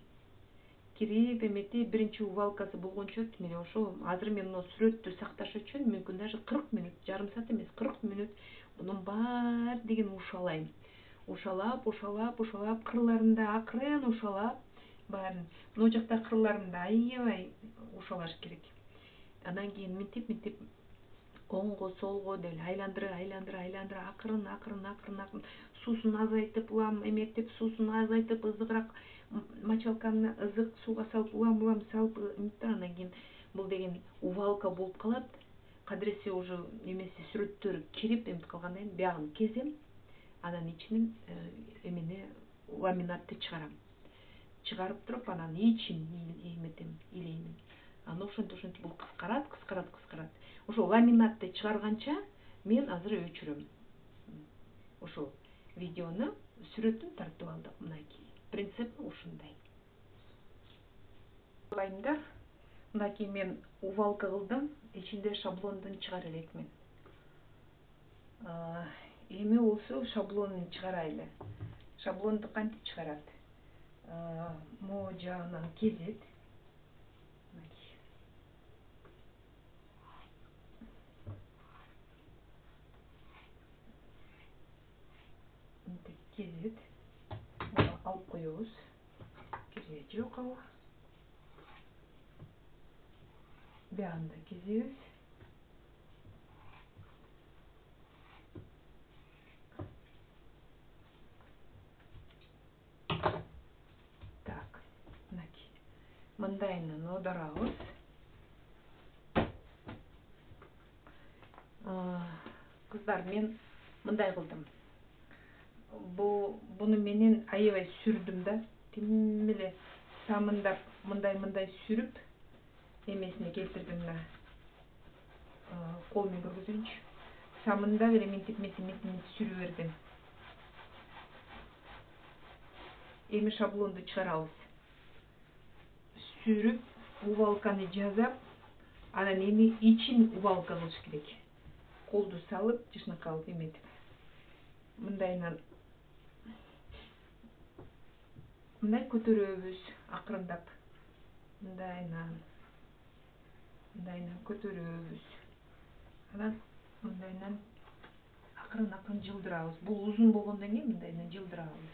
[SPEAKER 1] Кирип эметип биринчи убалкасы болгончо міне ошо азыр мен мына сүрөттү сакташ үчүн мүмкүн даже 40 мүнөт, жарым саат эмес, 40 мүнөт мунун баары деген ушалайм. Ушалап, кырларында акырын ушалап баарын. Могу жакта кырларында аябай ушалаш керек. Анан кийин мынтип оңго солго деле айландыра акырын суусун азайтып улам эметип, суусун азайтып ызыгыраак мочалканы ызык сууга салып улам салып анан кийин бул деген увалка болуп калат. Кадыресе уже эмеси сүрөттөрү кирип эмип калгандан кийин биягын кезем. Анан ичинен эмени ламинатты чыгарам. Чыгарып туруп анан ичин эметем, илеймин. Анан ошентип бул кыскарат. Ошо ламинатты чыгарганча мен азыр өчүрөм. Ошо видеону сүрөтүн тартып алдык мынакей. Принцип ушундай. Байлайымдар. Мынакей мен увалка кылдым, ичинде шаблондун чыгара элекмин. Эми болсо шаблонун чыгарайлы. Шаблонду кантип чыгарат? Могу жагынан кезет. Кезет. Алып коебуз. Кереги жок ал. Биягында кезебиз. Так, мынакей. Мындайынан оодарабыз. Кыздар, мен мындай кылдым. Буну менен аябай сүрдүм да. Тим эле самындап мындай сүрүп эмесине келтирдим да. Кол менен көргөзөйүнчү. Самындап эле мынтип сүрүп бердим. Эми шаблонду чыгарабыз. Сүрүп, увалканы жазап, анан эми ичин увалка кылыш керек. Колду салып, жышнакы алып эметип. Мындайынан мындай көтөрөбүз, акырындап. Мындайынан көтөрөбүз. Анан мындайынан акырын жылдырабыз. Бул узун болгондон кийин мындайынан жылдырабыз.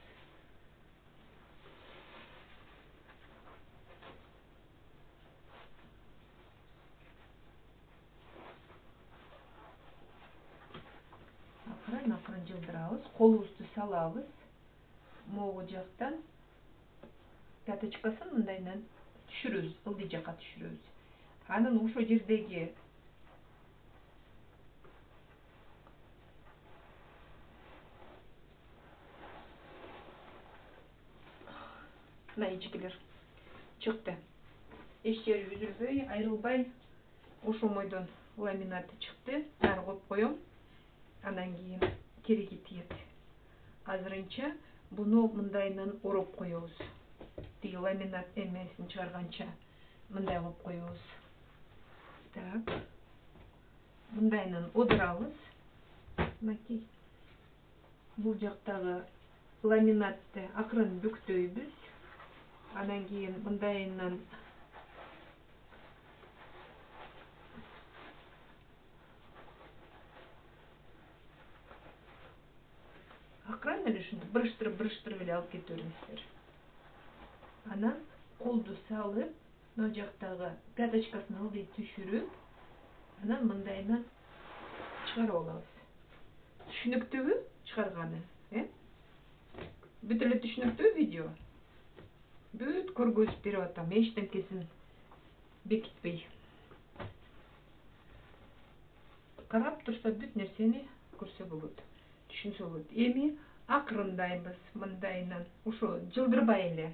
[SPEAKER 1] Акырын жылдырабыз. Колубузду салабыз. Могу жактан пяточкасын мындайынан түшүрөбүз, ылдый жакка түшүрөбүз. Анан ошо жердеги мына ичкилер чыкты. Эч жери үзүлбөй, айрылбай ошо мойдон ламинаты чыкты. Нары коюп коем. Анан кийин кереги тиет. Азырынча буну мындайынан ороп коебуз. Тиги ламинат эмесин чыгарганча мындай кылып коебуз. Так. Мындайынан одурабыз. Мынакей. Бул жактагы ламинатты акырын бүктөйбүз. Анан кийин мындайынан акырын эле ушинтип бырыштырып эле алып кете бериңиздер. Анан колду салып, мына жактагы пяточкасын ылдый түшүрүп, Анан мындайынан чыгарып алабыз. Түшүнүктүүбү чыгарганы? Бүт эле түшүнүктүү видео. Бүт көргөзүп берип атам, эчтенкесин бекитпей. Карап турса бүт нерсени көрсө болот, түшүнсө болот. Эми акырындайбыз мындайынан, ошо жылдырбай эле.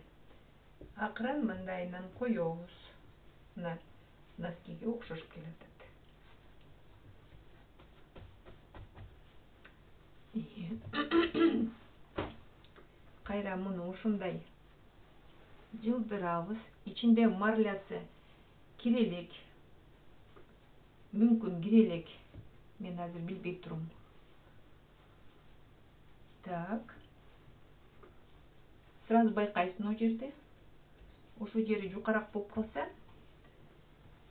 [SPEAKER 1] Акырын мындайынан коебуз. Мына носкиге окшошуп келатат. Кайра муну ушундай жылдырабыз. Ичинде марлясы кирелек. Мүмкүн кирелек. Мен азыр билбей турум. Так. Сразу байкайсың о жерде. Ошол жери жукарак болуп калса.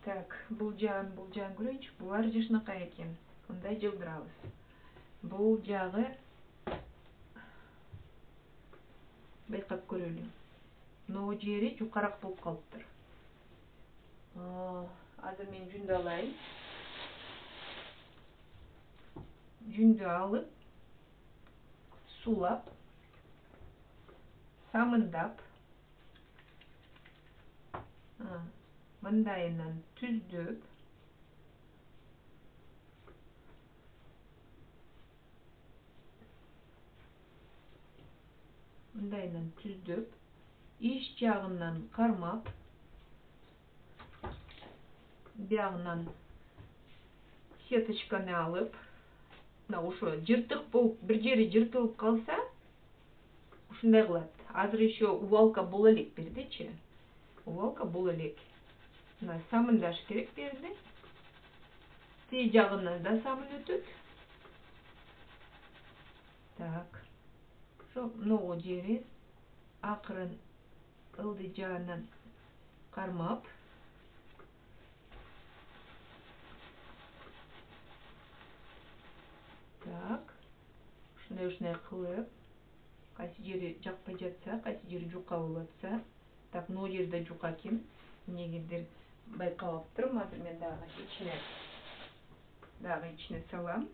[SPEAKER 1] Так, бул жагын көрөйүнчү. Булар жашынакай экен. Мындай жылдырабыз. Бул жагы байкап көрөлү. Но жери жукарак болуп калыптыр. Азыр мен жүндү алайын. Жүндү алып, сулап, самындап, мындайынан түздөп, иш жагынан кармап, биягынан сеточканы алып, мына ошо жыртык болуп, бир жери жыртылып калса, ушундай кылат. Азыр еще увалка боло элек бердичи. Увалка боло элек. Мына самындаш керек берди. Тиги жагынан да самын өтөт. Так. Ошо могу жери акырын ылдый жагынан кармап, так. Ушундай кылып, кайсы жери жакпай жатса, кайсы жери жука болуп атса, так, могу жерде жука экен. Эмнегедир байкабаптырмын. Азыр мен дагы ичине салам.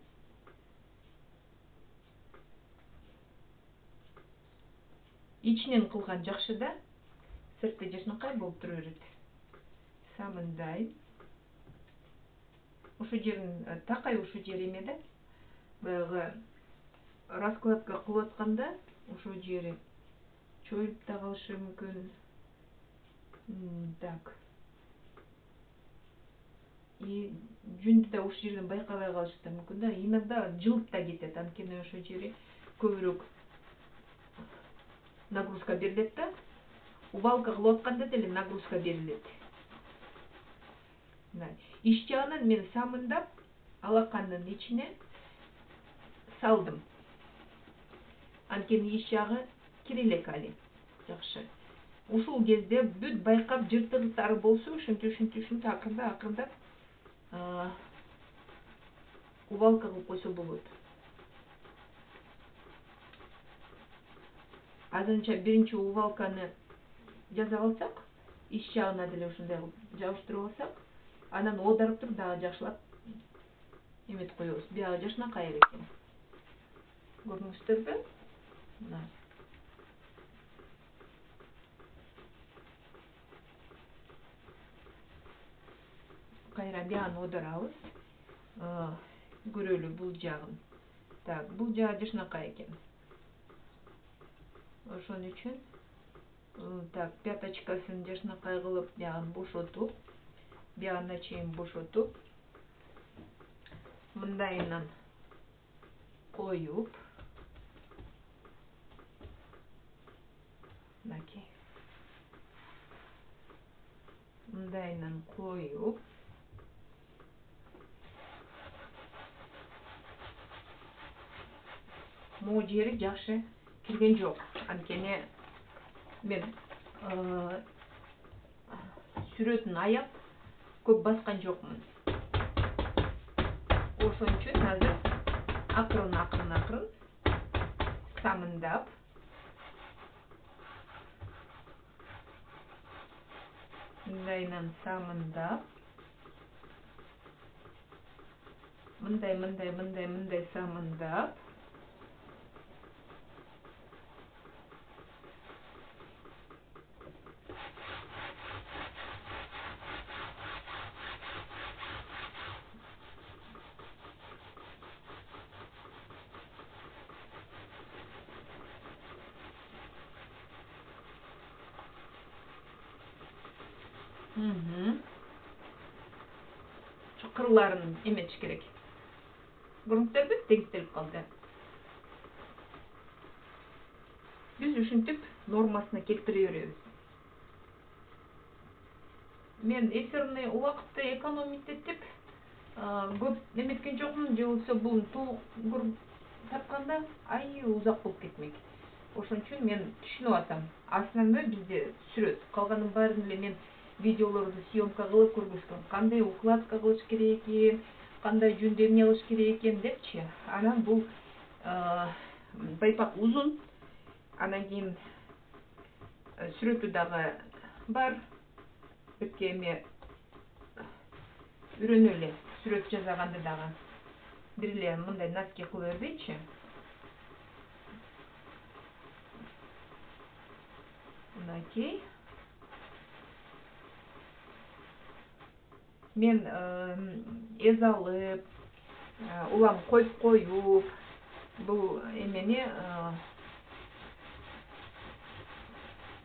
[SPEAKER 1] Ичинен кылган жакшы да, сырты жашынакай болуп тура берет. Самындай. Ошо жерин такай, ошо жери эме да. Баягы раскладка кылып атканда, ошо жери чоюлуп да калышы мүмкүн. Так. И жүндү да ошол жерден байкабай калышы да мүмкүн да. Иногда жылып да кетет, анткени ошо жери көбүрөөк нагрузка берилет да. Увалка кылып атканда деле нагрузка берилет. Иш жагынан мен самындап, алакандын ичине салдым. Анткени иш жагы кирелек али. Жакшы. Ушул кезде бүт байкап жыртыктары болсо, ушинтип акырындап увалка кылып койсо болот. Азырынча биринчи увалканы жасап алсак, иш жагына деле ушундай кылып жабыштырып алсак, анан оодарып туруп дагы жакшылап эметип коебуз. Биягы жашынакай экен. Көрдүңүздөрбү? Мына. Кайра биягын оодарабыз. Көрөлү бул жагын. Так, бул жагы жашынакай экен. Ошон үчүн так, пяточкасын жашынакай кылып, биягын бошотуп, биягына чейин бошотуп, мындайынан коюп, мынакей. Мындайынан коюп, могу жери жакшы кирген жок. Анткени мен сүрөтүн аяп көп баскан жокмун. Ошон үчүн азыр акырын самындап, мындайынан самындап, мындай самындап кырларын эметиш керек. Көрүңүздөрбү? Теңселип калды. Биз ушинтип нормасына келтире беребиз. Мен эфирный убакытты экономить этип, көп эметкен жокмун, же болбосо бул толук көрүп тапканда узак болуп кетмек. Ошон үчүн мен түшүнүп атам. Основной бизде сүрөт. Калганын баарын эле мен видеолорду съемка кылып көргөзгөм. Кандай укладка кылыш керек экен, кандай жөндөм эмне кылыш керек экен депчи. Анан бул байпак узун. Анан кийин сүрөтү дагы бар. Бирке эме үйрөнө эле сүрөт жасаганды дагы. Бир эле мындай носки кылып бербейчи. Мынакей. Мен эз алып, улам коюп бул эмени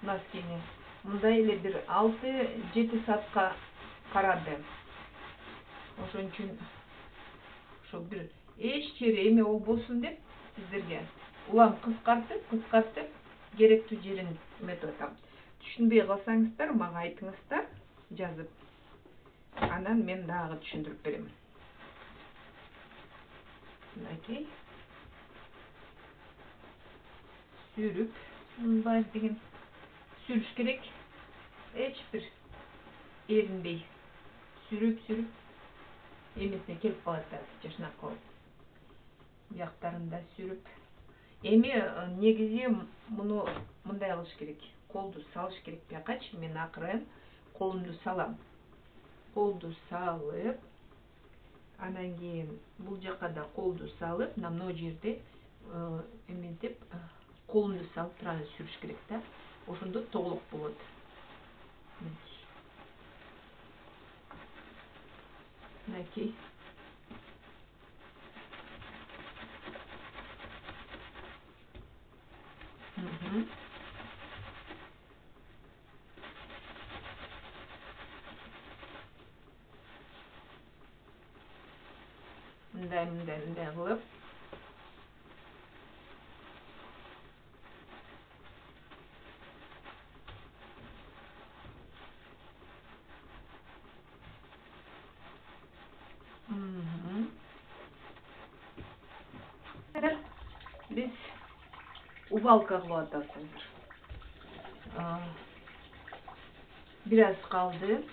[SPEAKER 1] носкини мындай эле бир 6-7 саатка карады. Ошон үчүн ошо бир эч жери эме болбосун деп сиздерге улам кыскартып керектүү жерин эметип атам. Түшүнбөй калсаңыздар мага айтыңыздар жазып. Анан мен дагы түшүндүрүп берем. Мынакей. Сүрүп, мындай деген сүрүш керек. Эч бир эринбей сүрүп эмесине келип калат да, жашнап калып. Бияктарында сүрүп. Эми негизи муну мындай кылыш керек. Колду салыш керек биякачы. Мен акырын колумду салам. Колду салып, анан кийин бул жака да колду салып, мына жерде эментип колумду салып турган сүрүш керек да. Ошондо тоголок болот. Мынакей. Мындай кылып. Биз убалка кылып атасыздар. Бир аз калды.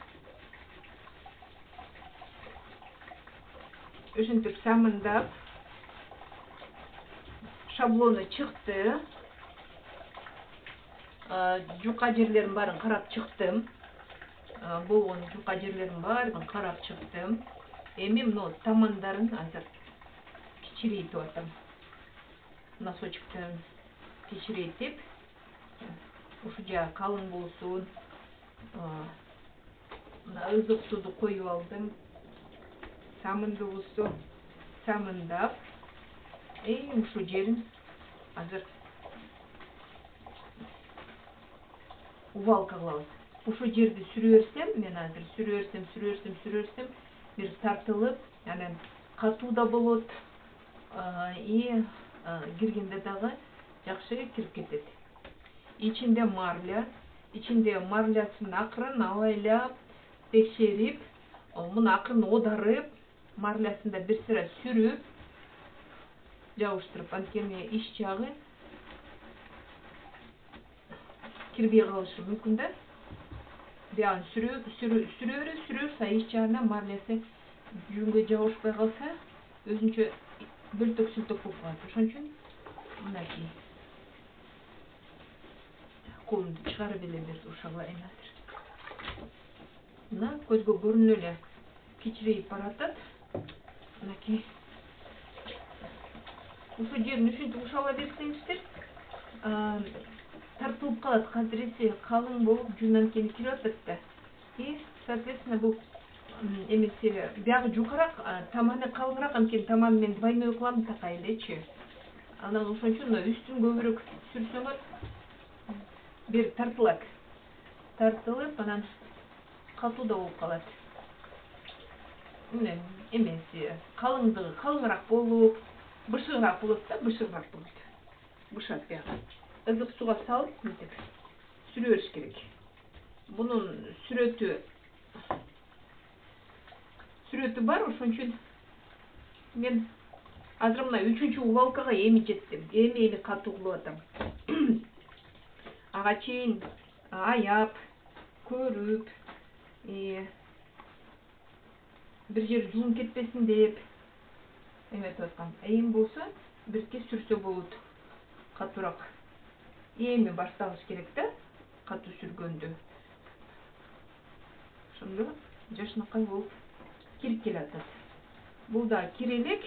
[SPEAKER 1] Ушинтип самындап шаблону чыкты. Жука жерлерин баарын карап чыктым. Болгон жука жерлерин баарын карап чыктым. Эми мына тамандарын азыр кичирейтип атам. Носочктон кичирейтип, ушу жагы калың болсун. Мына ызык суду коюп алдым. Самындыбызды самындап, ушу жерин азыр убалка кылабыз. Ушу жерди сүрө берсем, мен азыр сүрө берсем, бир тартылып, анан катуу да болот. Киргенде дагы жакшы кирип кетет. Ичинде марлясын акырын абайлап, текшерип, муну акырын оодарып, марлясын да бир сыра сүрүп, жабыштырып, анткени ич жагы кирбей калышы мүмкүн да. Биягын сүрө берсе, ич жагына марлясы жүнгө жабышпай калса, өзүнчө бөлтөк-сүлтөк болуп калат. Ошон үчүн мынакей. Колумду чыгарып эле бир уша кылайын азыр. Мына көзгө көрүнө эле кичирейип баратат.
[SPEAKER 2] мынакей. Ушул жерин ушинтип ушала берсеңиздер, тартылып калат. Кадыресе калың болуп жүн анткени кирип атат да. И, соответственно, бул эмеси биягы жукараак, таманы калыңыраак, анткени таманы мен двойной кылам такай элечи. Анан ошон үчүн үстүн көбүрөөк сүрсөңөр бир тартылат. Тартылып, анан катуу да болуп калат. Эмеси калыңдыгы калыңыраак болуп, бышыгыраак болот да, бышыгыраак болот. Бышат биягы. Ызык суга салып, мынтип сүрө бериш керек. Бунун сүрөтү бар, ошон үчүн мен азыр мына 3-чү убалкага эми жеттим. Эми катуу кылып атам. Ага чейин аяп, көрүп, бир жер жуун кетпесин деп эметип аткам. Эми болсо бирке сүрсө болот. Катуураак. Эми башталыш керек да, катуу сүргөндө. Ошондо жашынакай болуп кирип келатат. Бул да кире элек.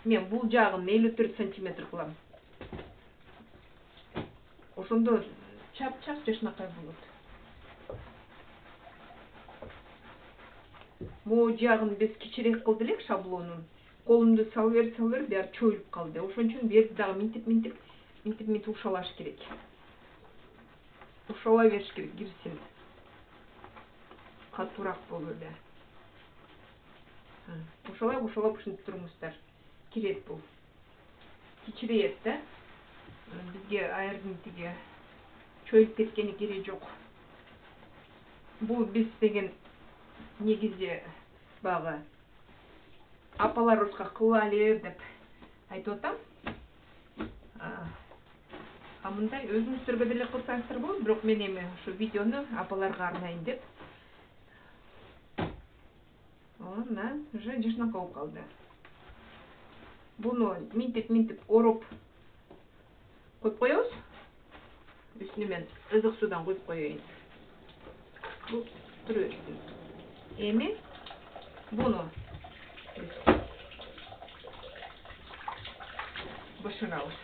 [SPEAKER 2] Мен бул жагын 54 сантиметр кылам. Ошондо чап-чап жашынакай болот. Могу жагын биз кичирээк кылды элек шаблонун. Колумду салып берип, баары чоюлуп калды. Ошон үчүн берди дагы минтип ушалаш керек. Ушала бериш керек, кирсин. Катуураак болуп эле. Ушалап ушинтип туруңуздар. Кирет бул. Кичирейет да. Бизге аярдын тиги чоюлуп кеткени кереги жок. Бул биз деген негизи багы апаларыбызга кылалы деп айтып атам. Мындай өзүңүздөргө деле кылсаңыздар болот, бирок мен эми ушу видеону апаларга арнайын деп. Мына уже жашынакай болуп калды. Буну минтип ороп коюп коебуз. Үстүнө мен ызык судан коюп коеюн. Бул тура берсин. Эми буну бышырабыз.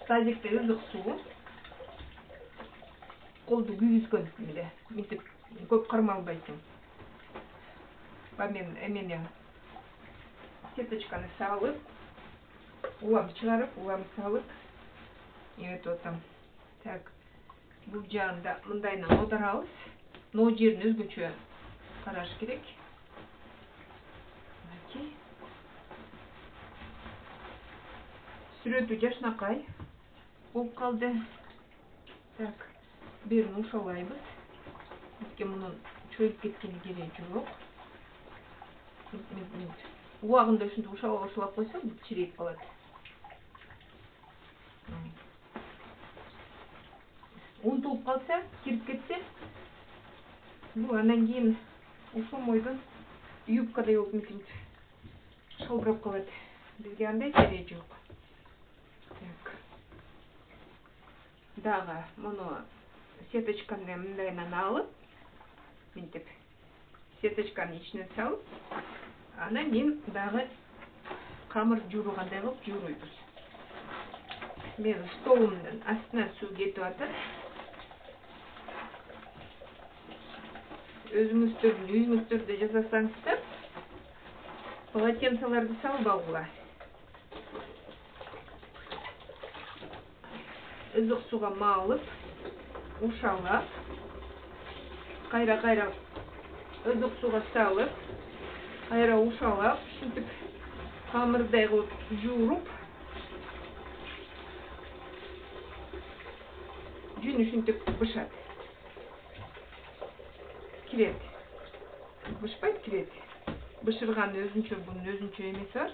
[SPEAKER 2] Тазикте ызык суу. Колду күйгүзгөн эле. Минтип көп кармалбайсың. Мен эмени сеточканы салып, улам чыгарып, улам салып эметип атам. Так, бул жагында мындайынан оодарабыз. Но жерин өзгөчө караш керек. Сүрөтү жашынакай болуп калды. Так, берин ушалайбыз. Бизге мунун чоюлуп кеткени кереги жок. Убагында ушинтип ушалап койсо, бул чирейип калат. Унтулуп калса, кирип кетсе, бул андан кийин ушулмойдон юбкадай болуп мынтип шалбырап калат. Бизге андай кереги жок. Так. Дагы муну сеточканы мындайынан алып, мынтип сеточканы ичине салып, анан кийин дагы камыр жууругандай кылып жууруйбуз. Мен столумдун астына суу кетип атат. Өзүңүздөрдүн үйүңүздөрдө жасасаңыздар, полотенцелерди салып алгыла. Ызык суга маалып, ушалап, кайра ызык суга салып, кайра ушалап, ушинтип камырдай кылып жууруп, жүн ушинтип бышат. Кирет. Бышпайт, кирет. Бышырган bunun өзүнчө эмеси бар.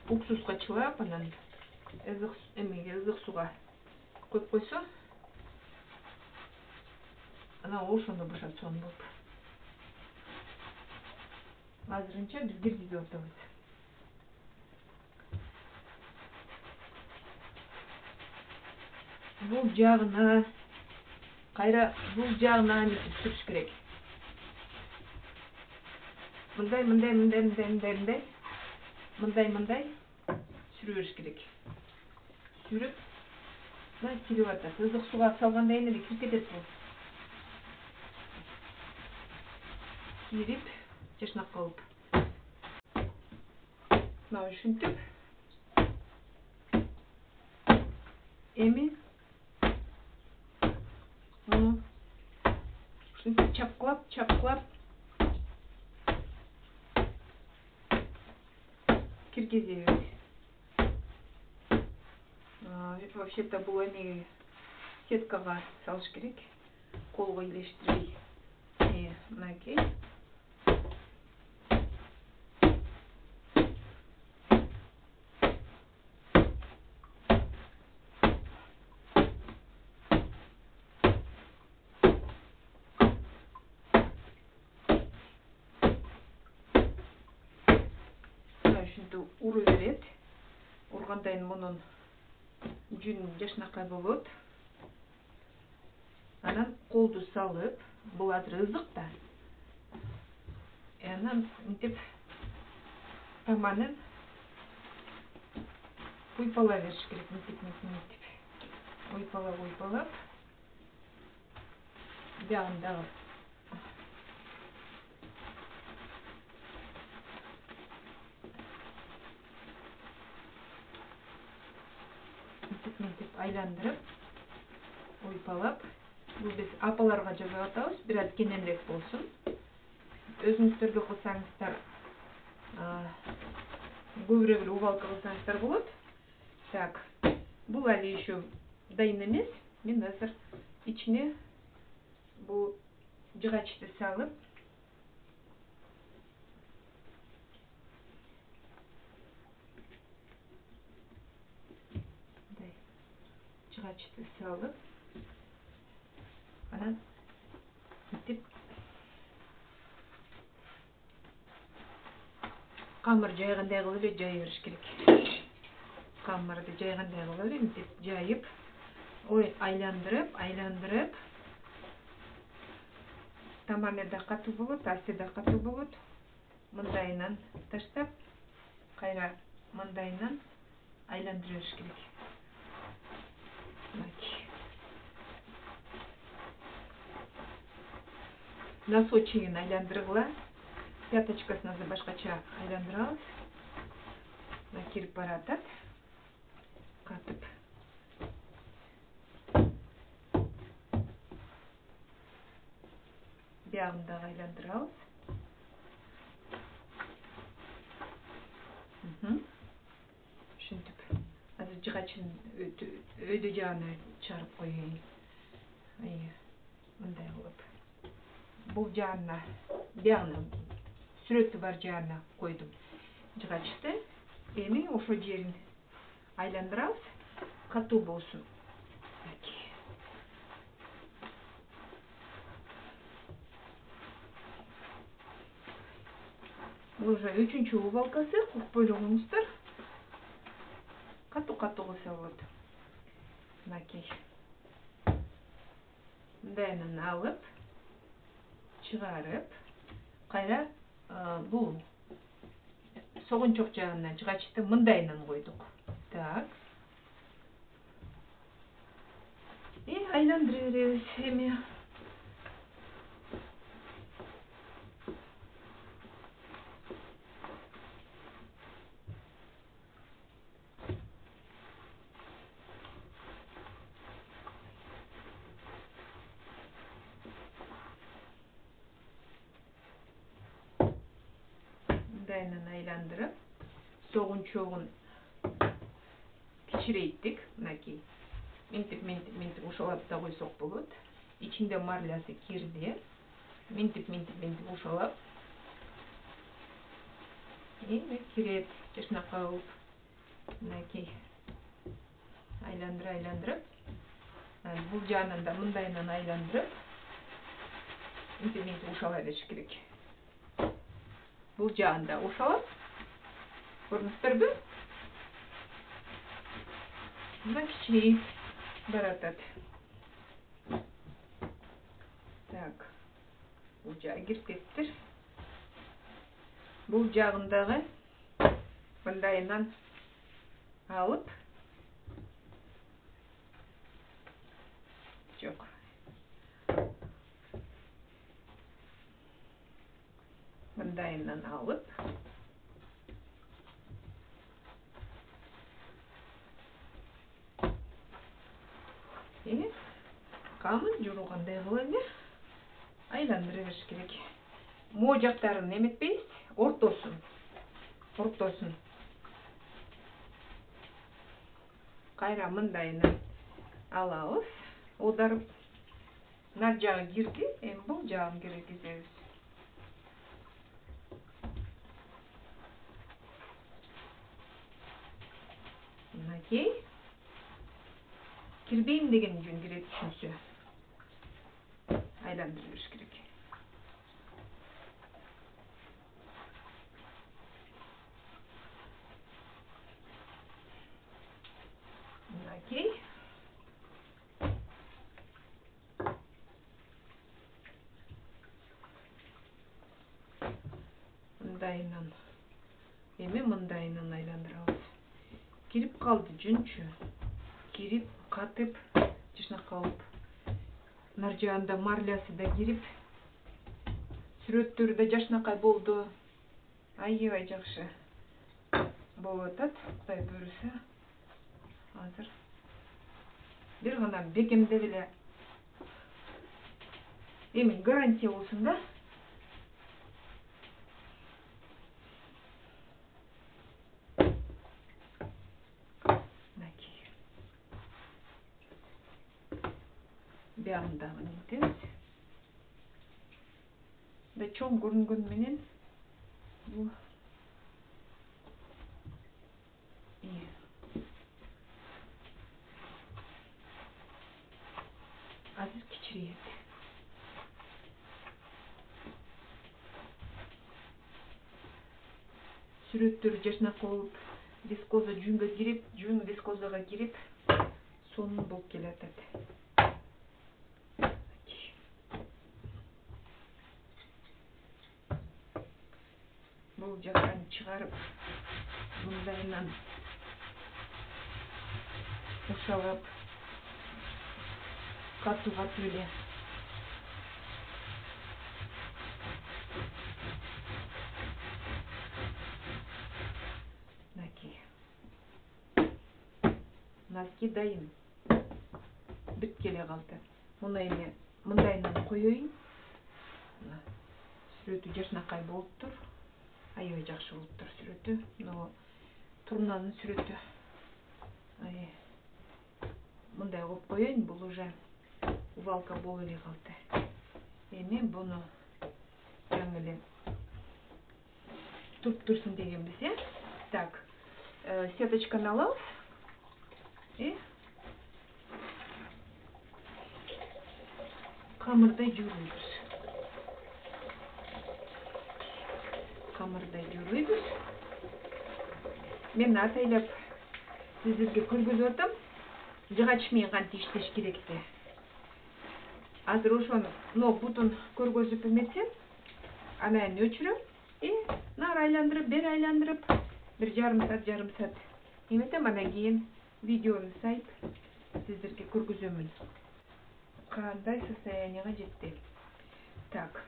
[SPEAKER 2] Уксуска чылап, анан ызык суга коюп койсо, анан ошондо бышат сонун болуп. Азырынча биз киргизип атабыз. Бул жагына Кайра бул жагына нетип сүрүш керек. Мындай сүрүп бериш керек. Сүрүп, мына кирип атат. Ызык суга салганда эне кирип кетет бул. Кирип, жашнак кылып. Мына ушинтип. Эми муну ушинтип чапкылап киргизебиз. Вообще-то бул эми сеткага салыш керек. Колго илештирбей. Мынакей. Уру берет. Ургандайын мунун жүн жашнакай болот. Анан колду салып, бул азыр ызык да. Анан мынтип таманын уйпала бериш керек. Мынтип. Уйпалап. Бягында мынтип айландырып, уйпалап. Бул биз апаларга жасап атабыз, бир аз кененирээк болсун. Өзүңүздөргө кылсаңыздар, көбүрөөк эле убалка кылсаңыздар болот. Так, бул али еще дайын эмес. Мен азыр ичине бул жыгачты салып, анан мынтип камыр жайгандай кылып эле жай бериш керек. Камырды жайгандай кылып эле мынтип жайып, айландырып. Таманы да катуу болот, асты да катуу болот. Мындайынан таштап, кайра мындайынан айландыра бериш керек. Носочегин айландыргыла, пяточкасын азыр башкача айландырабыз. Мына кирип баратат. Катып. Бягын да айландырабыз. Ушинтип. Азыр жыгачын өйдө жагына чыгарып коеюн. Мындай кылып. Бул жагына, бягына, сүрөтү бар жагына койдум жыгачты. Эми ошо жерин айландырабыз, катуу болсун. Бул уже үчүнчү убалкасы, укпой элеңиздер. Катуу кылса болот. Мынакей. Мындайынан алып, чыгарып, кайра бул согунчок жагына жыгачты мындайынан койдук. Так. Айландыра беребиз эми. Мындайынан айландырып, согунчогун кичирейттик, мынакей. Мынтип ушалап да койсок болот. Ичинде марлясы кирди. Мынтип ушалап. Эми кирет жашнакка болуп. Мынакей. Айландырып. Бул жагынан да мындайынан айландырып. Мынтип ушала бериш керек. Бул жагында ушалап. Көрдүңүздөрбү? Мына кичирейип баратат. жағы кирип кетиптир. Бул жагындагы мындайынан алып жок. Мындайынан алып камын жуугандай кылып эле айландыра бериш керек. Мо жактарын эметпейбиз, ортосун. Кайра мындайынан алабыз. Оодарып нар жагы кирди, эми бул жагын киргизебиз. Мынакей. Кирбейм деген жөн кире түшүнсө. Айландырып бериш керек. Мынакей. Мындайынан. Эми мындайынан айландырабыз. Кирип калды жүнчү. Кирип, катып, жышнак калып. Нар жагында марлясы да кирип, сүрөттөрү да жашнакай болду. Аябай жакшы болуп атат. Кудай буйруса, азыр бир гана бекемдеп эле. Эми гарантия болсун да. Бягындагы нетебиз. Да чоң көрүнгөн менен бул азыр кичирейет. Сүрөттөрү жашнак болуп, вискоза жүнгө кирип, жүн вискозага кирип, сонун болуп келатат. Бул жактан чыгарып, мындайынан ушалап, катуу эле носки дайын. Бүт келе калды. Муну эми мындайынан коеюн. Сүрөтү жашнакай болуптур. Аябай жакшы болуптур сүрөтү. Но турнанын сүрөтү. Мындай кылып коеюн, бул уже увалка болуп эле калды. Эми буну жаңы эле туруп турсун дегенбиз, э? Так, сеточканы алабыз. Камырдай жууйбуз. Мен атайлап сиздерге көргөзүп атам. Жыгач менен кантип иштеш керекти. Азыр ошону бутун көргөзүп эметсем, анан өчүрөм. Нары айландырып, бери айландырып, бир жарым саат эметем, анан кийин видеону сайып сиздерге көргөзөмүн. Кандай состоянияга жетти. Так.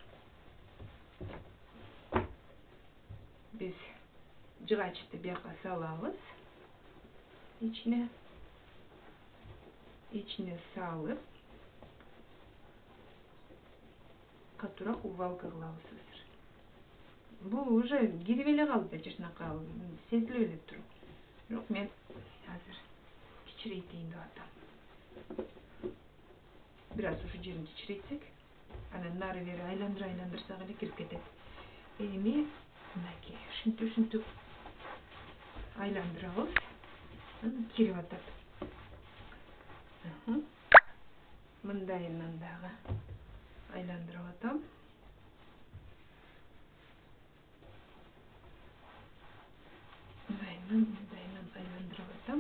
[SPEAKER 2] Биз жыгачты бияка салабыз. Ичине салып, катуураак увалка кылабыз азыр. Бул уже кирип эле калды, жашнакай сезилип эле тур. Бирок мен азыр кичирейтейин деп атам. Бир аз ушу жерин кичирейтсек, анан нары бери айландырсак эле кирип кетет. Эми мынакей ушинтип айландырабыз. Кирип атат. Мындайынан дагы айландырып атам. Мындайынан айландырып атам.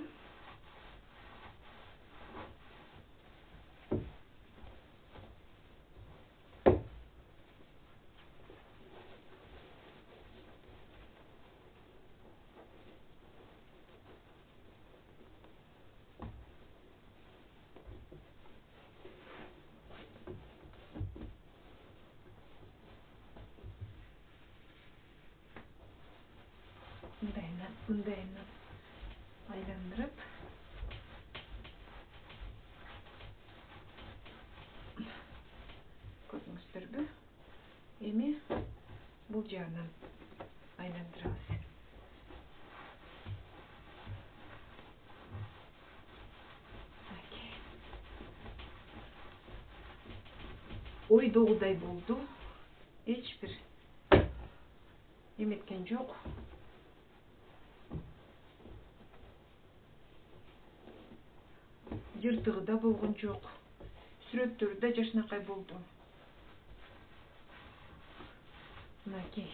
[SPEAKER 2] мындайынан айландырып көрдүңүздөрбү? Эми бул жагынан айландырабыз. Ойдогудай болду. Эч бир эметкен жок. Жыртыгы да болгон жок. Сүрөттөрү да жашынакай болду. Мынакей.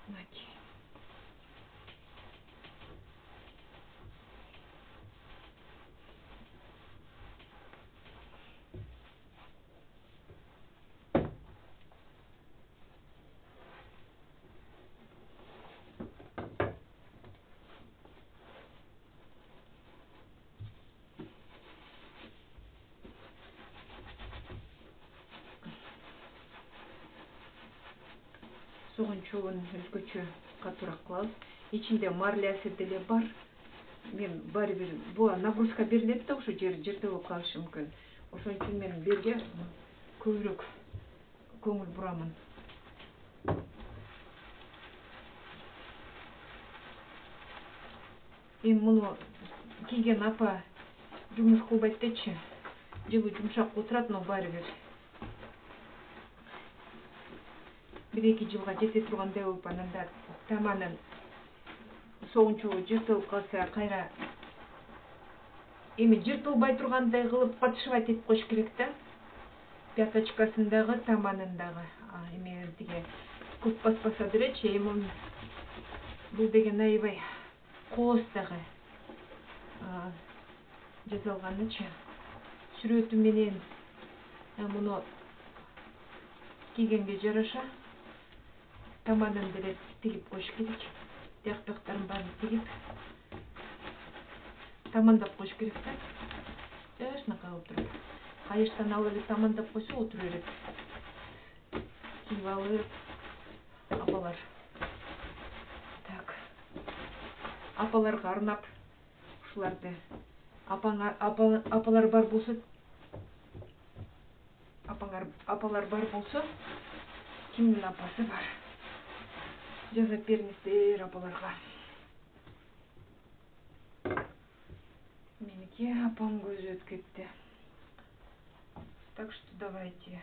[SPEAKER 2] Мынакей. Соғын чоғын үлгөчө катуураак кылабыз. Ичинде марлясы деле бар. Мен баары бир буга нагрузка берилет да, ошо жери жыртып болуп калышы мүмкүн. Ошон үчүн мен берге көбүрөөк көңүл бурамын. Эми муну кийген апа жумуш кылбайт дечи. Жылы жумшак отурат, но баары бир. Бир-эки жылга жете тургандай болуп, ананда таманын соғунчугу жыртылып калса, кайра эми жыртылбай тургандай кылып подшивать этип коюш керек да. Пяточкасындагы, таманындагы. Эми тиги көп баспаса делечи, эми бул деген аябай коос дагы жасалганычы. Сүрөтү менен муну кийгенге жараша таманын деле тигип коюш керек. Тияктактарын баарын тигип тамандап коюш керек да. Жашынакай болуп туруп. Кайыштан алып эле тамандап койсо отура берет. Кийип алып апалар. Так. Апаларга арнап ушуларды апалар бар болсо, апалар бар болсо, кимдин апасы бар? Жазап бериңиздер апаларга. Меники апам көзү өтүп кетти. Так что давайте.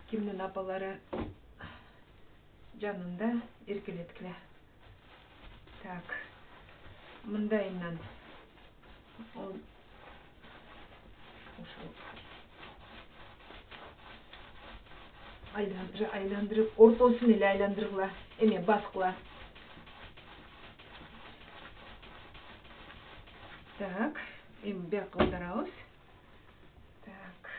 [SPEAKER 2] Кимдин апалары жанында эркелеткиле. Так. Мындайынан айландырып, ортосун эле айландыргыла, эме баскыла. Так, эми бияка аударабыз. Так.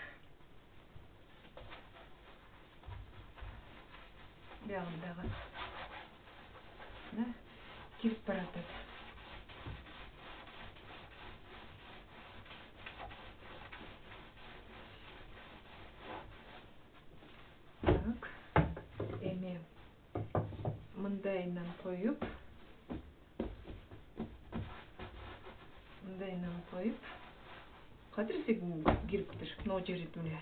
[SPEAKER 2] Биягындагы кирип баратат. Так. Эми мындайынан коюп, кадырсы кириптир, но жери деле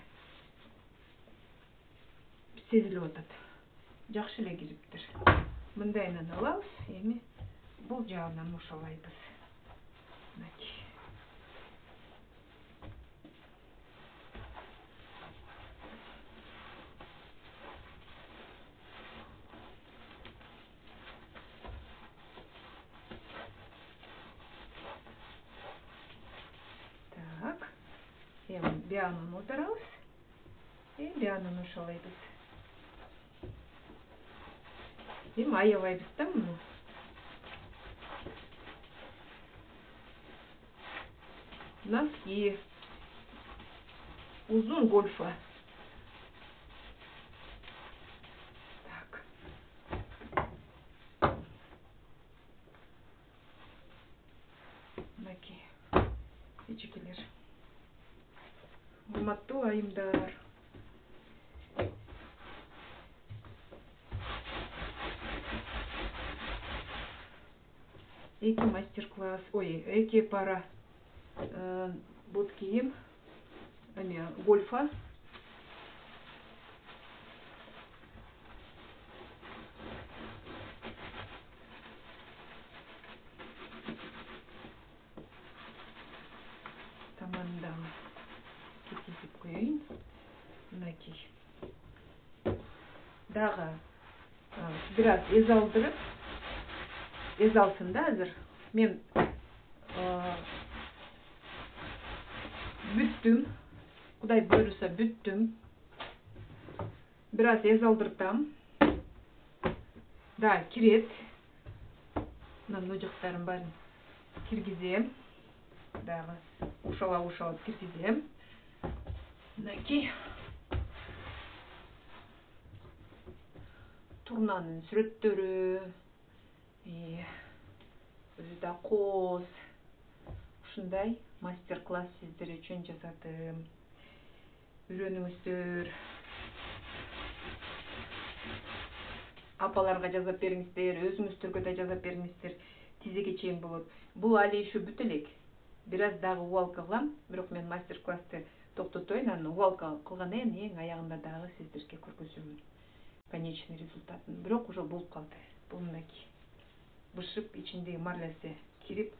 [SPEAKER 2] сезилип атат. Жакшы эле кириптир. Мындайынан алабыз, эми бул жагынан ошолайбыз. Мынакей. Так. Эми биянын аударабыз. Биянын ошолайбыз. Эми аябайбыз да муну. Носки. Узун гольфа. Так. Урматтуу айымдар. Эки мастер-класс, эки пара бут кийим, гольфа. Тамандан кеткизип коеюн. Мынакей. Дагы бираз эз алдырып, эз алсын да азыр. Мен бүттүм. Кудай буйруса бүттүм. Бираз эз алдыртам. Да, кирет. Мына жактарын баарын киргизем. Дагы ушала киргизем. Мынакей. Турнанын сүрөттөрү, өзү да кооз. Ушундай мастер-класс сиздер үчүн жасадым. Үйрөнүңүздөр. Апаларга жазап бериңиздер, өзүңүздөргө да жазап бериңиздер. Тизеге чейин болот. Бул али еще бүт элек. Бираз дагы убалка кылам, бирок мен мастер-классты токтотоюн, анан убалка кылгандан кийин эң аягында дагы сиздерге көргөзөмүн конечный результатын. Бирок уже болуп калды. Бул мынакей. Бышып, ичиндеги марлясы кирип,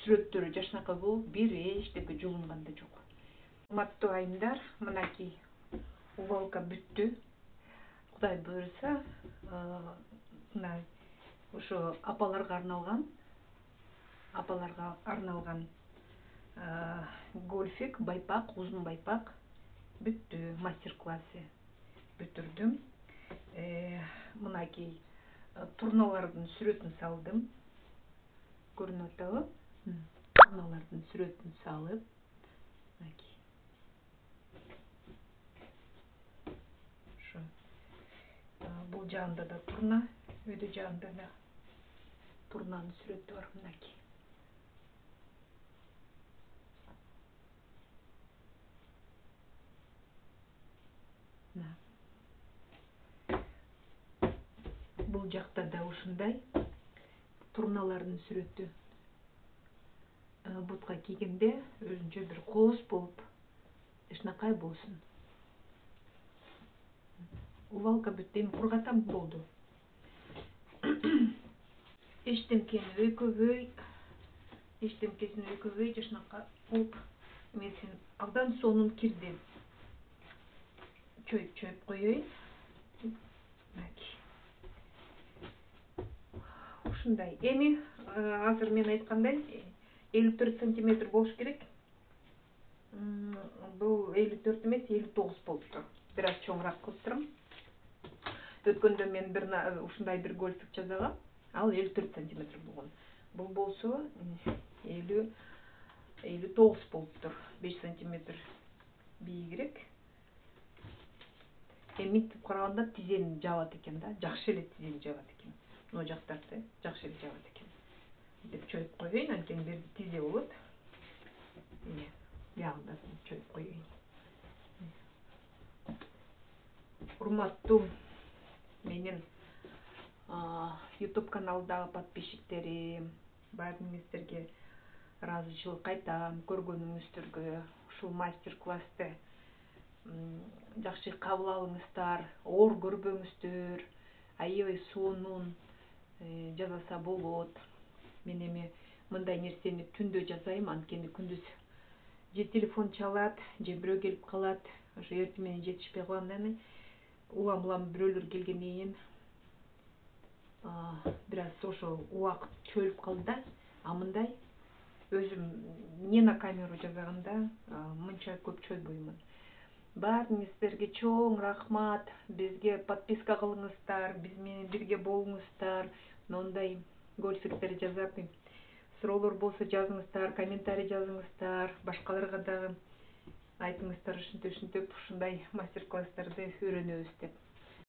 [SPEAKER 2] сүрөттөрү жашнакай болуп, бир эчтеке жулунган да жок. Урматтуу айымдар, мынакей убалка бүттү. Кудай буйруса, мына ошо апаларга арналган гольфик, байпак, узун байпак бүттү. Мастер-классы бүтүрдүм. Мынакей турналардын сүрөтүн салдым. Көрүнүп атабы? Турналардын сүрөтүн салып, мынакей. Ошо. Бул жагында да турна, өйдө жагында да турнанын сүрөтү бар, мынакей. Бул жакта да ушундай турналардын сүрөтү. Бутка кийгенде өзүнчө бир кооз болуп, жашнакай болсун. Убалка бүттү, эми кургатам, болду. Эчтемкесин өйкөбөй жашнакай болуп, эмесин абдан сонун кирди. Чөйүп коеюн. Ушундай. Эми азыр мен айткандай 54 сантиметр болуш керек. Бул 54 эмес, 59 болуптур. Бираз чоңураак кылып турам. Өткөндө мен ушундай бир гольфик жасагам. Ал 54 сантиметр болгон. Бул болсо 59 болуптур. 5 сантиметр бийигирээк. Мынтип караганда тизени жабат экен да, жакшы эле тизени жабат экен. Мына жактарды жакшы эле жабат экен. Деп чөйүп коеюн, анткени берди тизе болот. Бягында чөйүп коеюн. Урматтуу менин YouTube каналдагы подписчиктерим, баарыңыздерге ыраазычылык айтам, көргөнүңүздөргө. Ушул мастер-классты жакшы кабыл алыңыздар, оор көрбөңүздөр. Аябай сонун жасаса болот. Мен эми мындай нерсени түндө жасайм, анткени күндүз же телефон чалат, же бирөө келип калат. Ошо эртең менен жетишпей калгандан улам бирөөлөр келгенден кийин бираз ошо убакыт чөлүп калды да. А мындай өзүм не на камеру жасаганда мынча көп чойбоймун. Баарыңыздерге чоң рахмат. Бизге подписка кылыңыздар, биз менен бирге болуңуздар. Мындай гольфиктер жасап, суроолор болсо жазыңыздар, комментарий жазыңыздар. Башкаларга дагы айтыңыздар, ушинтип ушундай мастер-класстарды үйрөнөбүз деп.